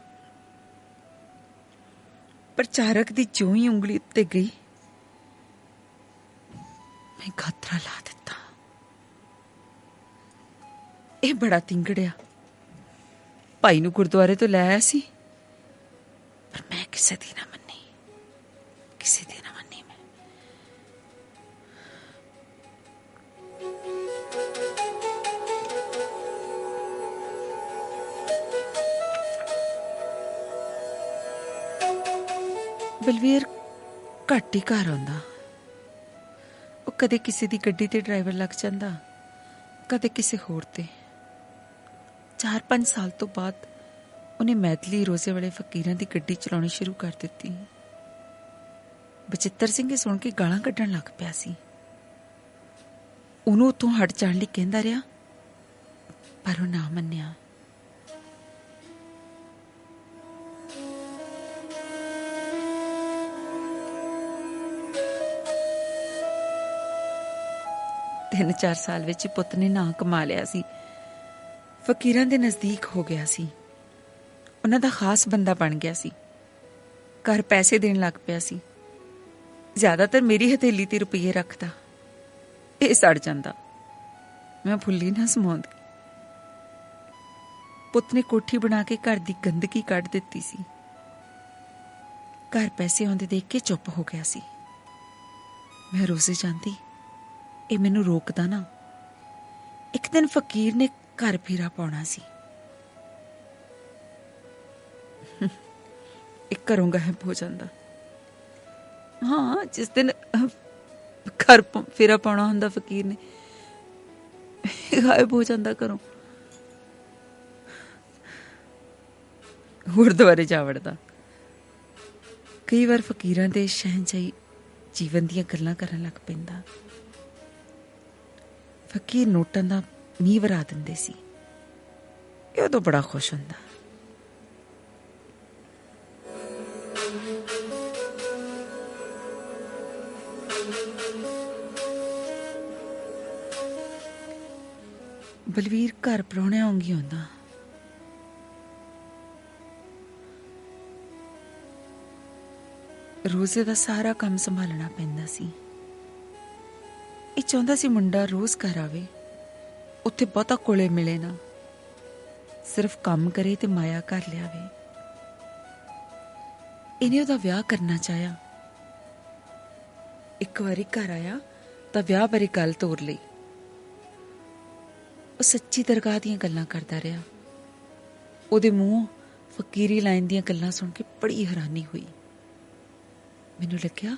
ਪ੍ਰਚਾਰਕ ਦੀ ਜਿਉਂ ਹੀ ਉਂਗਲੀ ਉੱਤੇ ਗਈ, ਮੈਂ ਖਾਤਰਾ ਲਾ ਦਿੱਤਾ। ਇਹ ਬੜਾ ਤਿੰਗੜਿਆ। ਭਾਈ ਨੂੰ ਗੁਰਦੁਆਰੇ ਤੋਂ ਲੈ ਆਇਆ ਸੀ, ਪਰ ਮੈਂ ਕਿਸੇ ਦੀ ਨਾ ਮੰਨੀ, ਕਿਸੇ ਦੀ ਨਾ ਮੰਨੀ। ਮੈਂ ਬਲਵੀਰ ਘੱਟ ਹੀ ਘਰ ਆਉਂਦਾ। ਉਹ ਕਦੇ ਕਿਸੇ ਦੀ ਗੱਡੀ ਤੇ ਡਰਾਈਵਰ ਲੱਗ ਜਾਂਦਾ, ਕਦੇ ਕਿਸੇ ਹੋਰ ਤੇ। 4-5 ਸਾਲ ਤੋਂ ਬਾਅਦ ਉਹਨੇ ਮੈਦਲੀ ਰੋਜ਼ੇ ਵਾਲੇ ਫਕੀਰਾਂ ਦੀ ਗੱਡੀ ਚਲਾਉਣੀ ਸ਼ੁਰੂ ਕਰ ਦਿੱਤੀ। ਬਚਿੱਤਰ ਸਿੰਘ ਇਹ ਸੁਣ ਕੇ ਗਾਲਾਂ ਕੱਢਣ ਲੱਗ ਪਿਆ ਸੀ। ਉਹਨੂੰ ਉੱਥੋਂ ਹਟ ਜਾਣ ਲਈ ਕਹਿੰਦਾ ਰਿਹਾ, ਪਰ ਉਹ ਨਾ ਮੰਨਿਆ। ਤਿੰਨ 4 ਸਾਲ ਵਿੱਚ ਹੀ ਪੁੱਤ ਨੇ ਨਾਂ ਕਮਾ ਲਿਆ ਸੀ। ਫਕੀਰਾਂ ਦੇ ਨਜ਼ਦੀਕ ਹੋ ਗਿਆ ਸੀ। ਉਹਨਾਂ ਦਾ ਖਾਸ ਬੰਦਾ ਬਣ ਗਿਆ ਸੀ। ਘਰ ਪੈਸੇ ਦੇਣ ਲੱਗ ਪਿਆ ਸੀ। ਜ਼ਿਆਦਾਤਰ ਮੇਰੀ ਹਥੇਲੀ ਤੇ ਰੁਪਈਏ ਰੱਖਦਾ। ਇਹ ਸੜ ਜਾਂਦਾ, ਮੈਂ ਫੁੱਲੀ ਨਾ ਸਮਾਉਂਦੀ। ਪੁੱਤ ਨੇ ਕੋਠੀ ਬਣਾ ਕੇ ਘਰ ਦੀ ਗੰਦਗੀ ਕੱਢ ਦਿੱਤੀ ਸੀ। ਘਰ ਪੈਸੇ ਆਉਂਦੇ ਦੇਖ ਕੇ ਚੁੱਪ ਹੋ ਗਿਆ ਸੀ। ਮੈਂ ਰੋਜ਼ੇ ਜਾਂਦੀ, ਇਹ ਮੈਨੂੰ ਰੋਕਦਾ ਨਾ। ਇੱਕ ਦਿਨ ਫਕੀਰ ਨੇ ਘਰ ਫੇਰਾ ਪਾਉਣਾ ਸੀ। ਇੱਕ ਘਰੋਂ ਗਾਇਬ ਹੋ ਜਾਂਦਾ। ਹਾਂ, ਜਿਸ ਦਿਨ ਘਰ ਫੇਰਾ ਪਾਉਣਾ ਹੁੰਦਾ ਫਕੀਰ ਨੇ, ਗਾਇਬ ਹੋ ਜਾਂਦਾ ਘਰੋਂ। ਗੁਰਦੁਆਰੇ ਜਾ ਵੜਦਾ। ਕਈ ਵਾਰ ਫਕੀਰਾਂ ਦੇ ਸ਼ਹਿਨਸ਼ਾਹੀ ਜੀਵਨ ਦੀਆਂ ਗੱਲਾਂ ਕਰਨ ਲੱਗ ਪੈਂਦਾ। ਫਕੀਰ ਨੋਟਾਂ ਦਾ ਮੀਂਹ ਵਰਾ ਦਿੰਦੇ ਸੀ। ਇਹ ਉਦੋਂ ਬੜਾ ਖੁਸ਼ ਹੁੰਦਾ। ਬਲਵੀਰ ਘਰ ਪ੍ਰਾਹੁਣਿਆਂ ਵਾਂਗੀ ਆਉਂਦਾ। ਰੋਜ਼ੇ ਦਾ ਸਾਰਾ ਕੰਮ ਸੰਭਾਲਣਾ ਪੈਂਦਾ ਸੀ। ਇਹ ਚਾਹੁੰਦਾ ਸੀ ਮੁੰਡਾ ਰੋਜ਼ ਘਰ ਆਵੇ, ਉੱਥੇ ਬਹੁਤਾ ਕੋਲੇ ਮਿਲੇ ਨਾ, ਸਿਰਫ ਕੰਮ ਕਰੇ ਤੇ ਮਾਇਆ ਕਰ ਲਿਆਵੇ। ਇਹਨੇ ਉਹਦਾ ਵਿਆਹ ਕਰਨਾ ਚਾਹਿਆ। ਇੱਕ ਵਾਰੀ ਘਰ ਆਇਆ ਤਾਂ ਵਿਆਹ ਬਾਰੇ ਗੱਲ ਤੋਰ ਲਈ। ਉਹ ਸੱਚੀ ਦਰਗਾਹ ਦੀਆਂ ਗੱਲਾਂ ਕਰਦਾ ਰਿਹਾ। ਉਹਦੇ ਮੂੰਹੋਂ ਫਕੀਰੀ ਲਾਈਨ ਦੀਆਂ ਗੱਲਾਂ ਸੁਣ ਕੇ ਬੜੀ ਹੈਰਾਨੀ ਹੋਈ। ਮੈਨੂੰ ਲੱਗਿਆ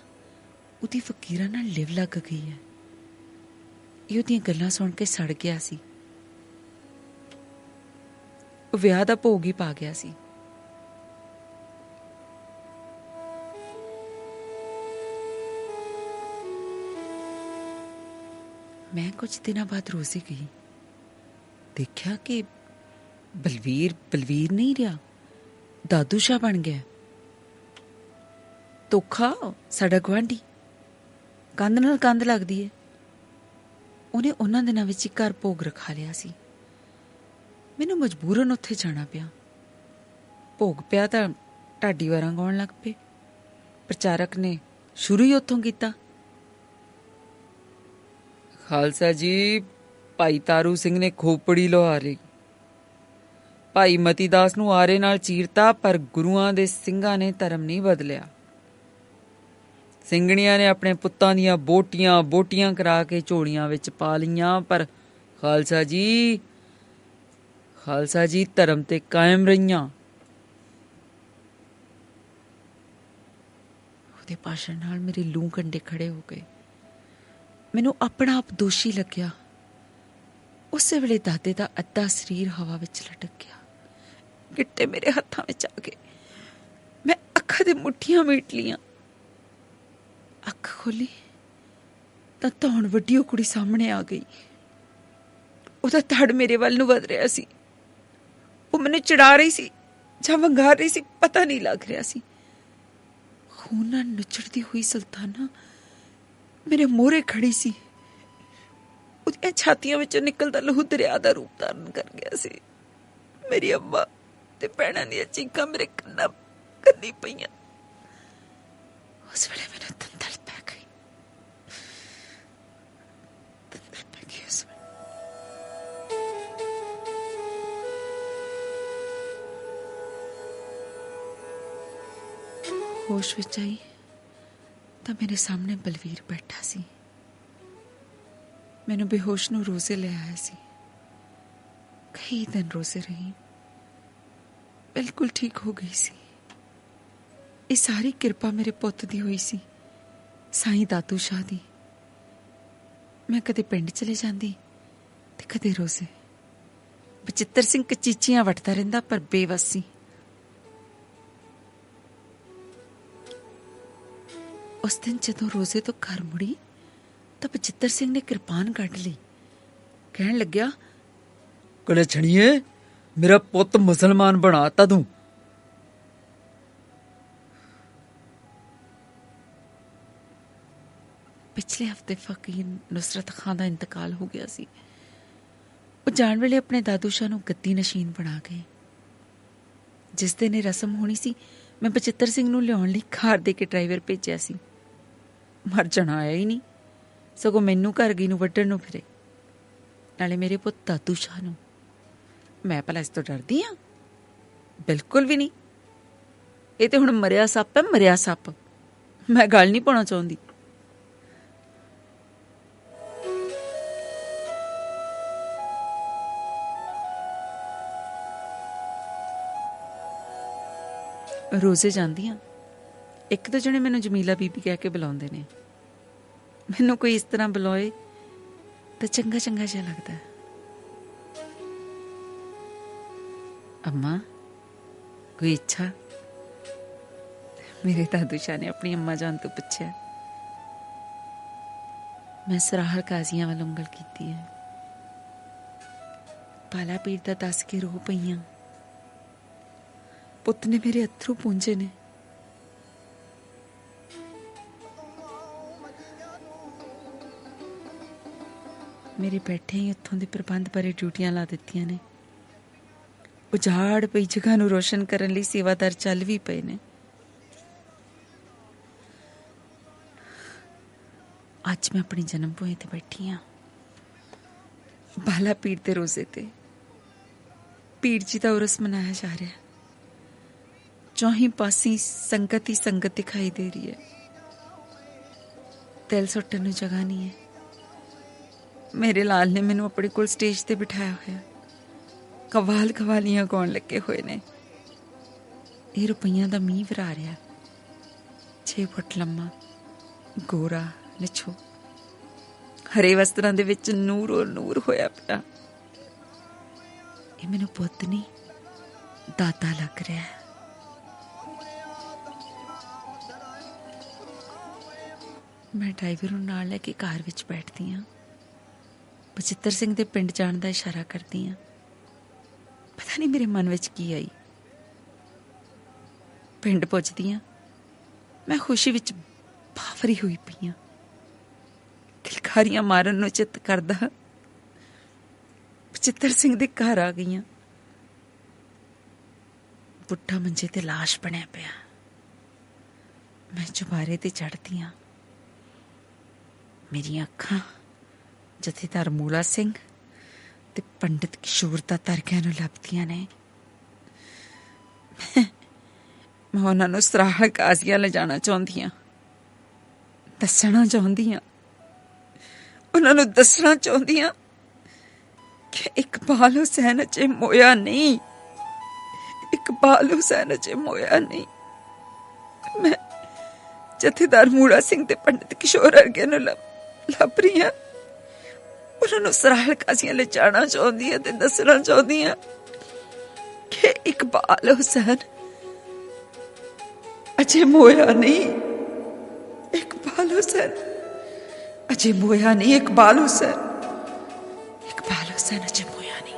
ਉਹਦੀ ਫਕੀਰਾਂ ਨਾਲ ਲਿਵ ਲੱਗ ਗਈ ਹੈ। ਇਹ ਉਹਦੀਆਂ ਗੱਲਾਂ ਸੁਣ ਕੇ ਸੜ ਗਿਆ ਸੀ। ਉਹ ਵਿਆਹ ਦਾ ਭੋਗ ਹੀ ਪਾ ਗਿਆ ਸੀ। ਮੈਂ ਕੁਝ ਦਿਨਾਂ ਬਾਅਦ ਰੋਜ਼ੇ ਗਈ। ਦੇਖਿਆ ਕਿ ਬਲਵੀਰ ਨਹੀਂ ਰਿਹਾ, ਦਾਦੂ ਸ਼ਾਹ ਬਣ ਗਿਆ। ਤੋਖਾ ਸਾਡਾ ਗੁਆਂਢੀ, ਕੰਧ ਨਾਲ ਕੰਧ ਲੱਗਦੀ ਹੈ, ਉਹਨੇ ਉਹਨਾਂ ਦਿਨਾਂ ਵਿੱਚ ਹੀ ਘਰ ਭੋਗ ਰਖਾ ਲਿਆ ਸੀ। ਮੈਨੂੰ ਮਜਬੂਰਨ ਉੱਥੇ ਜਾਣਾ ਪਿਆ। ਭੋਗ ਪਿਆ ਤਾਂ ਢਾਡੀ ਵਾਰਾਂ ਗਾਉਣ ਲੱਗ ਪਏ। ਪ੍ਰਚਾਰਕ ਨੇ ਸ਼ੁਰੂ ਹੀ ਉੱਥੋਂ ਕੀਤਾ। ਖਾਲਸਾ ਜੀ, ਭਾਈ ਤਾਰੂ ਸਿੰਘ ਨੇ ਖੋਪੜੀ ਲੁਹਾਰੀ, ਭਾਈ ਮਤੀ ਦਾਸ ਨੂੰ ਆਰੇ ਨਾਲ ਚੀਰਤਾ, ਪਰ ਗੁਰੂਆਂ ਦੇ ਸਿੰਘਾਂ ਨੇ ਧਰਮ ਨਹੀਂ ਬਦਲਿਆ। ਸਿੰਘਣੀਆਂ ਨੇ ਆਪਣੇ ਪੁੱਤਾਂ ਦੀਆਂ ਬੋਟੀਆਂ ਕਰਾ ਕੇ ਝੋਲੀਆਂ ਵਿੱਚ ਪਾ ਲਈਆਂ, ਪਰ ਖਾਲਸਾ ਜੀ ਧਰਮ ਤੇ ਕਾਇਮ ਰਹੀਆਂ। ਉਹਦੇ ਭਾਸ਼ਣ ਨਾਲ ਮੇਰੇ ਲੂੰ ਕੰਡੇ ਖੜੇ ਹੋ ਗਏ। ਮੈਨੂੰ ਆਪਣਾ ਆਪ ਦੋਸ਼ੀ ਲੱਗਿਆ। ਉਸੇ ਵੇਲੇ ਦਾਦੇ ਦਾ ਅੱਧਾ ਸਰੀਰ ਹਵਾ ਵਿੱਚ ਲਟਕ ਗਿਆ। ਗਿੱਟੇ ਮੇਰੇ ਹੱਥਾਂ ਵਿੱਚ ਆ ਗਏ। ਮੈਂ ਅੱਖਾਂ ਦੇ ਮੁੱਠੀਆਂ ਮੀਟ ਲੀਆਂ। ਅੱਖ ਖੋਲੀ ਤਾਂ ਧੌਣ ਵੱਡੀ ਉਹ ਕੁੜੀ ਸਾਹਮਣੇ ਆ ਗਈ। ਉਹਦਾ ਧੜ ਮੇਰੇ ਵੱਲ ਨੂੰ ਵਧ ਰਿਹਾ ਸੀ। ਉਹ ਮੈਨੂੰ ਚੜਾ ਰਹੀ ਸੀ ਜਾਂ ਵੰਗਾਰ ਰਹੀ ਸੀ, ਪਤਾ ਨਹੀਂ ਲੱਗ ਰਿਹਾ ਸੀ। ਖੂਨ ਨਾਲ ਨੁਚੜਦੀ ਹੋਈ ਸੁਲਤਾਨਾ ਮੇਰੇ ਮੋਹਰੇ ਖੜੀ ਸੀ। ਉਹਦੀਆਂ ਛਾਤੀਆਂ ਵਿੱਚੋਂ ਨਿਕਲਦਾ ਲਹੂ ਦਰਿਆ ਦਾ ਰੂਪ ਧਾਰਨ ਕਰ ਗਿਆ ਸੀ। ਮੇਰੀ ਅੰਮਾ ਤੇ ਭੈਣਾਂ ਦੀਆਂ ਚੀਕਾਂ ਮੇਰੇ ਕੰਨੀ ਪਈਆਂ। ਉਸ ਵੇਲੇ ਮੈਨੂੰ ਦੰਦਲ ਪੈ ਗਈ। ਉਸ ਵੇਲੇ ਹੋਸ਼ ਵਿੱਚ ਆਈ ਤਾਂ ਮੇਰੇ ਸਾਹਮਣੇ ਬਲਵੀਰ ਬੈਠਾ ਸੀ। ਮੈਨੂੰ ਬੇਹੋਸ਼ ਨੂੰ ਰੋਜ਼ੇ ਲੈ ਆਇਆ ਸੀ। ਕਈ ਦਿਨ ਰੋਜ਼ੇ ਰਹੀ, ਬਿਲਕੁਲ ਠੀਕ ਹੋ ਗਈ ਸੀ। ਇਹ ਸਾਰੀ ਕਿਰਪਾ ਮੇਰੇ ਪੁੱਤ ਦੀ ਹੋਈ ਸੀ, ਸਾਈਂ ਦਾਦੂ ਸ਼ਾਹ ਦੀ। ਮੈਂ ਕਦੇ ਪਿੰਡ ਚਲੇ ਜਾਂਦੀ ਤੇ ਕਦੇ ਰੋਜ਼ੇ। ਬਚਿੱਤਰ ਸਿੰਘ ਕਚੀਚੀਆਂ ਵੱਟਦਾ ਰਹਿੰਦਾ, ਪਰ ਬੇਵੱਸ ਸੀ। ਉਸ ਦਿਨ ਜਦੋਂ ਰੋਜ਼ੇ ਤੋਂ ਘਰ ਮੁੜੀ ਤਾਂ ਬਚਿੱਤਰ ਸਿੰਘ ਨੇ ਕਿਰਪਾਨ ਕੱਢ ਲਈ। ਕਹਿਣ ਲੱਗਿਆ, ਕਲਛਣੀਏ, ਮੇਰਾ ਪੁੱਤ ਮੁਸਲਮਾਨ ਬਣਾਤਾ ਤੂੰ। ਪਿਛਲੇ ਹਫ਼ਤੇ ਫਕੀਰ ਨੁਸਰਤ ਖਾਂ ਦਾ ਇੰਤਕਾਲ ਹੋ ਗਿਆ ਸੀ। ਉਹ ਜਾਣ ਵੇਲੇ ਆਪਣੇ ਦਾਦੂ ਸ਼ਾਹ ਨੂੰ ਗੱਦੀ ਨਸ਼ੀਨ ਬਣਾ ਗਏ। ਜਿਸ ਦਿਨ ਇਹ ਰਸਮ ਹੋਣੀ ਸੀ, ਮੈਂ ਬਚਿੱਤਰ ਸਿੰਘ ਨੂੰ ਲਿਆਉਣ ਲਈ ਖਾਰ ਦੇ ਕੇ ਡਰਾਈਵਰ ਭੇਜਿਆ ਸੀ। ਮਰ ਜਾਣਾ ਆਇਆ ਹੀ ਨਹੀਂ, ਸਗੋਂ ਮੈਨੂੰ ਘਰ ਗਈ ਨੂੰ ਵੱਢਣ ਨੂੰ ਫਿਰੇ, ਨਾਲੇ ਮੇਰੇ ਪੁੱਤ ਦਾਦੂ ਸ਼ਾਹ ਨੂੰ। ਮੈਂ ਭਲਾ ਇਸ ਤੋਂ ਡਰਦੀ ਹਾਂ? ਬਿਲਕੁਲ ਵੀ ਨਹੀਂ। ਇਹ ਤੇ ਹੁਣ ਮਰਿਆ ਸੱਪ ਹੈ, ਮਰਿਆ ਸੱਪ। ਮੈਂ ਗੱਲ ਨਹੀਂ ਪਾਉਣਾ ਚਾਹੁੰਦੀ। ਰੋਜ਼ੇ ਜਾਂਦੀ ਹਾਂ। ਇੱਕ ਦੋ ਜਣੇ ਮੈਨੂੰ ਜਮੀਲਾ ਬੀਬੀ ਕਹਿ ਕੇ ਬੁਲਾਉਂਦੇ ਨੇ। ਮੈਨੂੰ ਕੋਈ ਇਸ ਤਰ੍ਹਾਂ ਬੁਲਾਏ ਤਾਂ ਚੰਗਾ ਚੰਗਾ ਜਿਹਾ ਲੱਗਦਾ। ਅੰਮਾ, ਕੋਈ ਇੱਛਾ? ਮੇਰੇ ਦਾਦੂ ਸ਼ਾਹ ਨੇ ਆਪਣੀ ਅੰਮਾ ਜਾਨ ਤੋਂ ਪੁੱਛਿਆ। ਮੈਂ ਸਰਾਹਲ ਕਾਜ਼ੀਆਂ ਵੱਲ ਉਂਗਲ ਕੀਤੀ ਹੈ। ਪਾਲਾ ਪੀਰ ਦਾ ਦੱਸ ਕੇ ਰੋ ਪਈਆਂ। ਪੁੱਤ ਨੇ ਮੇਰੇ ਅੱਥਰੂ ਪੂੰਝੇ ਨੇ। ਮੇਰੇ ਬੈਠੇ ਹੀ ਉੱਥੋਂ ਦੇ ਪ੍ਰਬੰਧ ਬਾਰੇ ਡਿਊਟੀਆਂ ਲਾ ਦਿੱਤੀਆਂ ਨੇ। ਉਜਾੜ ਪਈ ਜਗ੍ਹਾ ਨੂੰ ਰੋਸ਼ਨ ਕਰਨ ਲਈ ਸੇਵਾਦਾਰ ਚੱਲ ਵੀ ਪਏ ਨੇ। ਅੱਜ ਮੈਂ ਆਪਣੀ ਜਨਮ ਭੂਮੀ ਤੇ ਬੈਠੀ ਹਾਂ, ਬਾਲਾ ਪੀਰ ਦੇ ਰੋਜ਼ੇ ਤੇ। ਪੀਰ ਜੀ ਦਾ ਉਰਸ ਮਨਾਇਆ ਜਾ ਰਿਹਾ। ਚੌਹੀਂ ਪਾਸੀ ਸੰਗਤ ਹੀ ਸੰਗਤ ਦਿਖਾਈ ਦੇ ਰਹੀ ਹੈ। ਦਿਲ ਸੁੱਟਣ ਨੂੰ ਜਗ੍ਹਾ ਨਹੀਂ ਹੈ। ਮੇਰੇ ਲਾਲ ਨੇ ਮੈਨੂੰ ਆਪਣੇ ਕੋਲ ਸਟੇਜ ਤੇ ਬਿਠਾਇਆ ਹੋਇਆ। ਕਵਾਲ ਕਵਾਲੀਆਂ ਗਾਉਣ ਲੱਗੇ ਹੋਏ ਨੇ। ਇਹ ਰੁਪਈਆਂ ਦਾ ਮੀਂਹ ਵਰਾ ਰਿਹਾ। 6 ਫੁੱਟ ਲੰਮਾ, ਗੋਰਾ, ਨਿੱਛੋ, ਹਰੇ ਵਸਤਰਾਂ ਦੇ ਵਿੱਚ ਨੂਰੋ ਨੂਰ ਹੋਇਆ ਪਿਆ। ਇਹ ਮੈਨੂੰ ਪੁੱਤ ਨਹੀਂ, ਦਾਦਾ ਲੱਗ ਰਿਹਾ ਹੈ। ਮੈਂ ਡਰਾਈਵਰ ਨੂੰ ਨਾਲ ਲੈ ਕੇ ਕਾਰ ਵਿੱਚ ਬੈਠਦੀ ਹਾਂ। ਬਚਿੱਤਰ ਸਿੰਘ ਦੇ ਪਿੰਡ ਜਾਣ ਦਾ ਇਸ਼ਾਰਾ ਕਰਦੀ ਹਾਂ। ਪਤਾ ਨਹੀਂ ਮੇਰੇ ਮਨ ਵਿੱਚ ਕੀ ਆਈ। ਪਿੰਡ ਪਹੁੰਚਦੀ ਹਾਂ, ਮੈਂ ਖੁਸ਼ੀ ਵਿੱਚ ਬਾਵਰੀ ਹੋਈ ਪਈ ਹਾਂ। ਕਿਲਕਾਰੀਆਂ ਮਾਰਨ ਨੂੰ ਚਿੱਤ ਕਰਦਾ ਬਚਿੱਤਰ ਸਿੰਘ ਦੇ ਘਰ ਆ ਗਈਆਂ। ਬੁੱਢਾ ਮੰਜੇ ਤੇ ਲਾਸ਼ ਬਣਿਆ ਪਿਆ। ਮੈਂ ਚੁਬਾਰੇ ਤੇ ਚੜ੍ਹਦੀ ਹਾਂ। ਮੇਰੀਆਂ ਅੱਖਾਂ ਜਥੇਦਾਰ ਮੂਲਾ ਸਿੰਘ ਤੇ ਪੰਡਿਤ ਕਿਸ਼ੋਰ ਦਾ ਤਰਕਿਆਂ ਨੂੰ ਲੱਭਦੀਆਂ ਨੇ। ਮੈਂ ਉਹਨਾਂ ਨੂੰ ਸਰਾਹ ਕਾਜ਼ੀਆਂ ਲਿਜਾਣਾ ਚਾਹੁੰਦੀ ਹਾਂ, ਦੱਸਣਾ ਚਾਹੁੰਦੀ ਹਾਂ, ਉਹਨਾਂ ਨੂੰ ਦੱਸਣਾ ਚਾਹੁੰਦੀ ਹਾਂ ਕਿ ਇਕਬਾਲ ਹੁਸੈਨ ਅਜੇ ਮੋਇਆ ਨਹੀਂ, ਇਕਬਾਲ ਹੁਸੈਨ ਅਜੇ ਮੋਇਆ ਨਹੀਂ। ਮੈਂ ਜਥੇਦਾਰ ਮੂਲਾ ਸਿੰਘ ਤੇ ਪੰਡਿਤ ਕਿਸ਼ੋਰ ਵਰਗੇ ਨੂੰ ਲੱਭ ਰਹੀ ਹਾਂ। ਉਹਨਾਂ ਨੂੰ ਸਰਾਹ ਕਾਜ਼ੀਆਂ ਲਿਜਾਣਾ ਚਾਹੁੰਦੀ ਹਾਂ ਤੇ ਦੱਸਣਾ ਚਾਹੁੰਦੀ ਹਾਂ ਕਿ ਇਕਬਾਲ ਹੁਸੈਨ ਅਜੇ ਮੋਇਆ ਨਹੀਂ, ਇਕਬਾਲ ਹੁਸੈਨ ਅਜੇ ਮੋਇਆ ਨਹੀਂ, ਇਕਬਾਲ ਹੁਸੈਨ ਅਜੇ ਮੋਇਆ ਨਹੀਂ,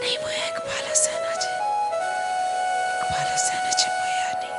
ਨਹੀਂ ਮੋਇਆ ਇਕਬਾਲ ਹੁਸੈਨ ਅਜੇ, ਇਕਬਾਲ ਹੁਸੈਨ ਅਜੇ ਮੋਇਆ ਨਹੀਂ।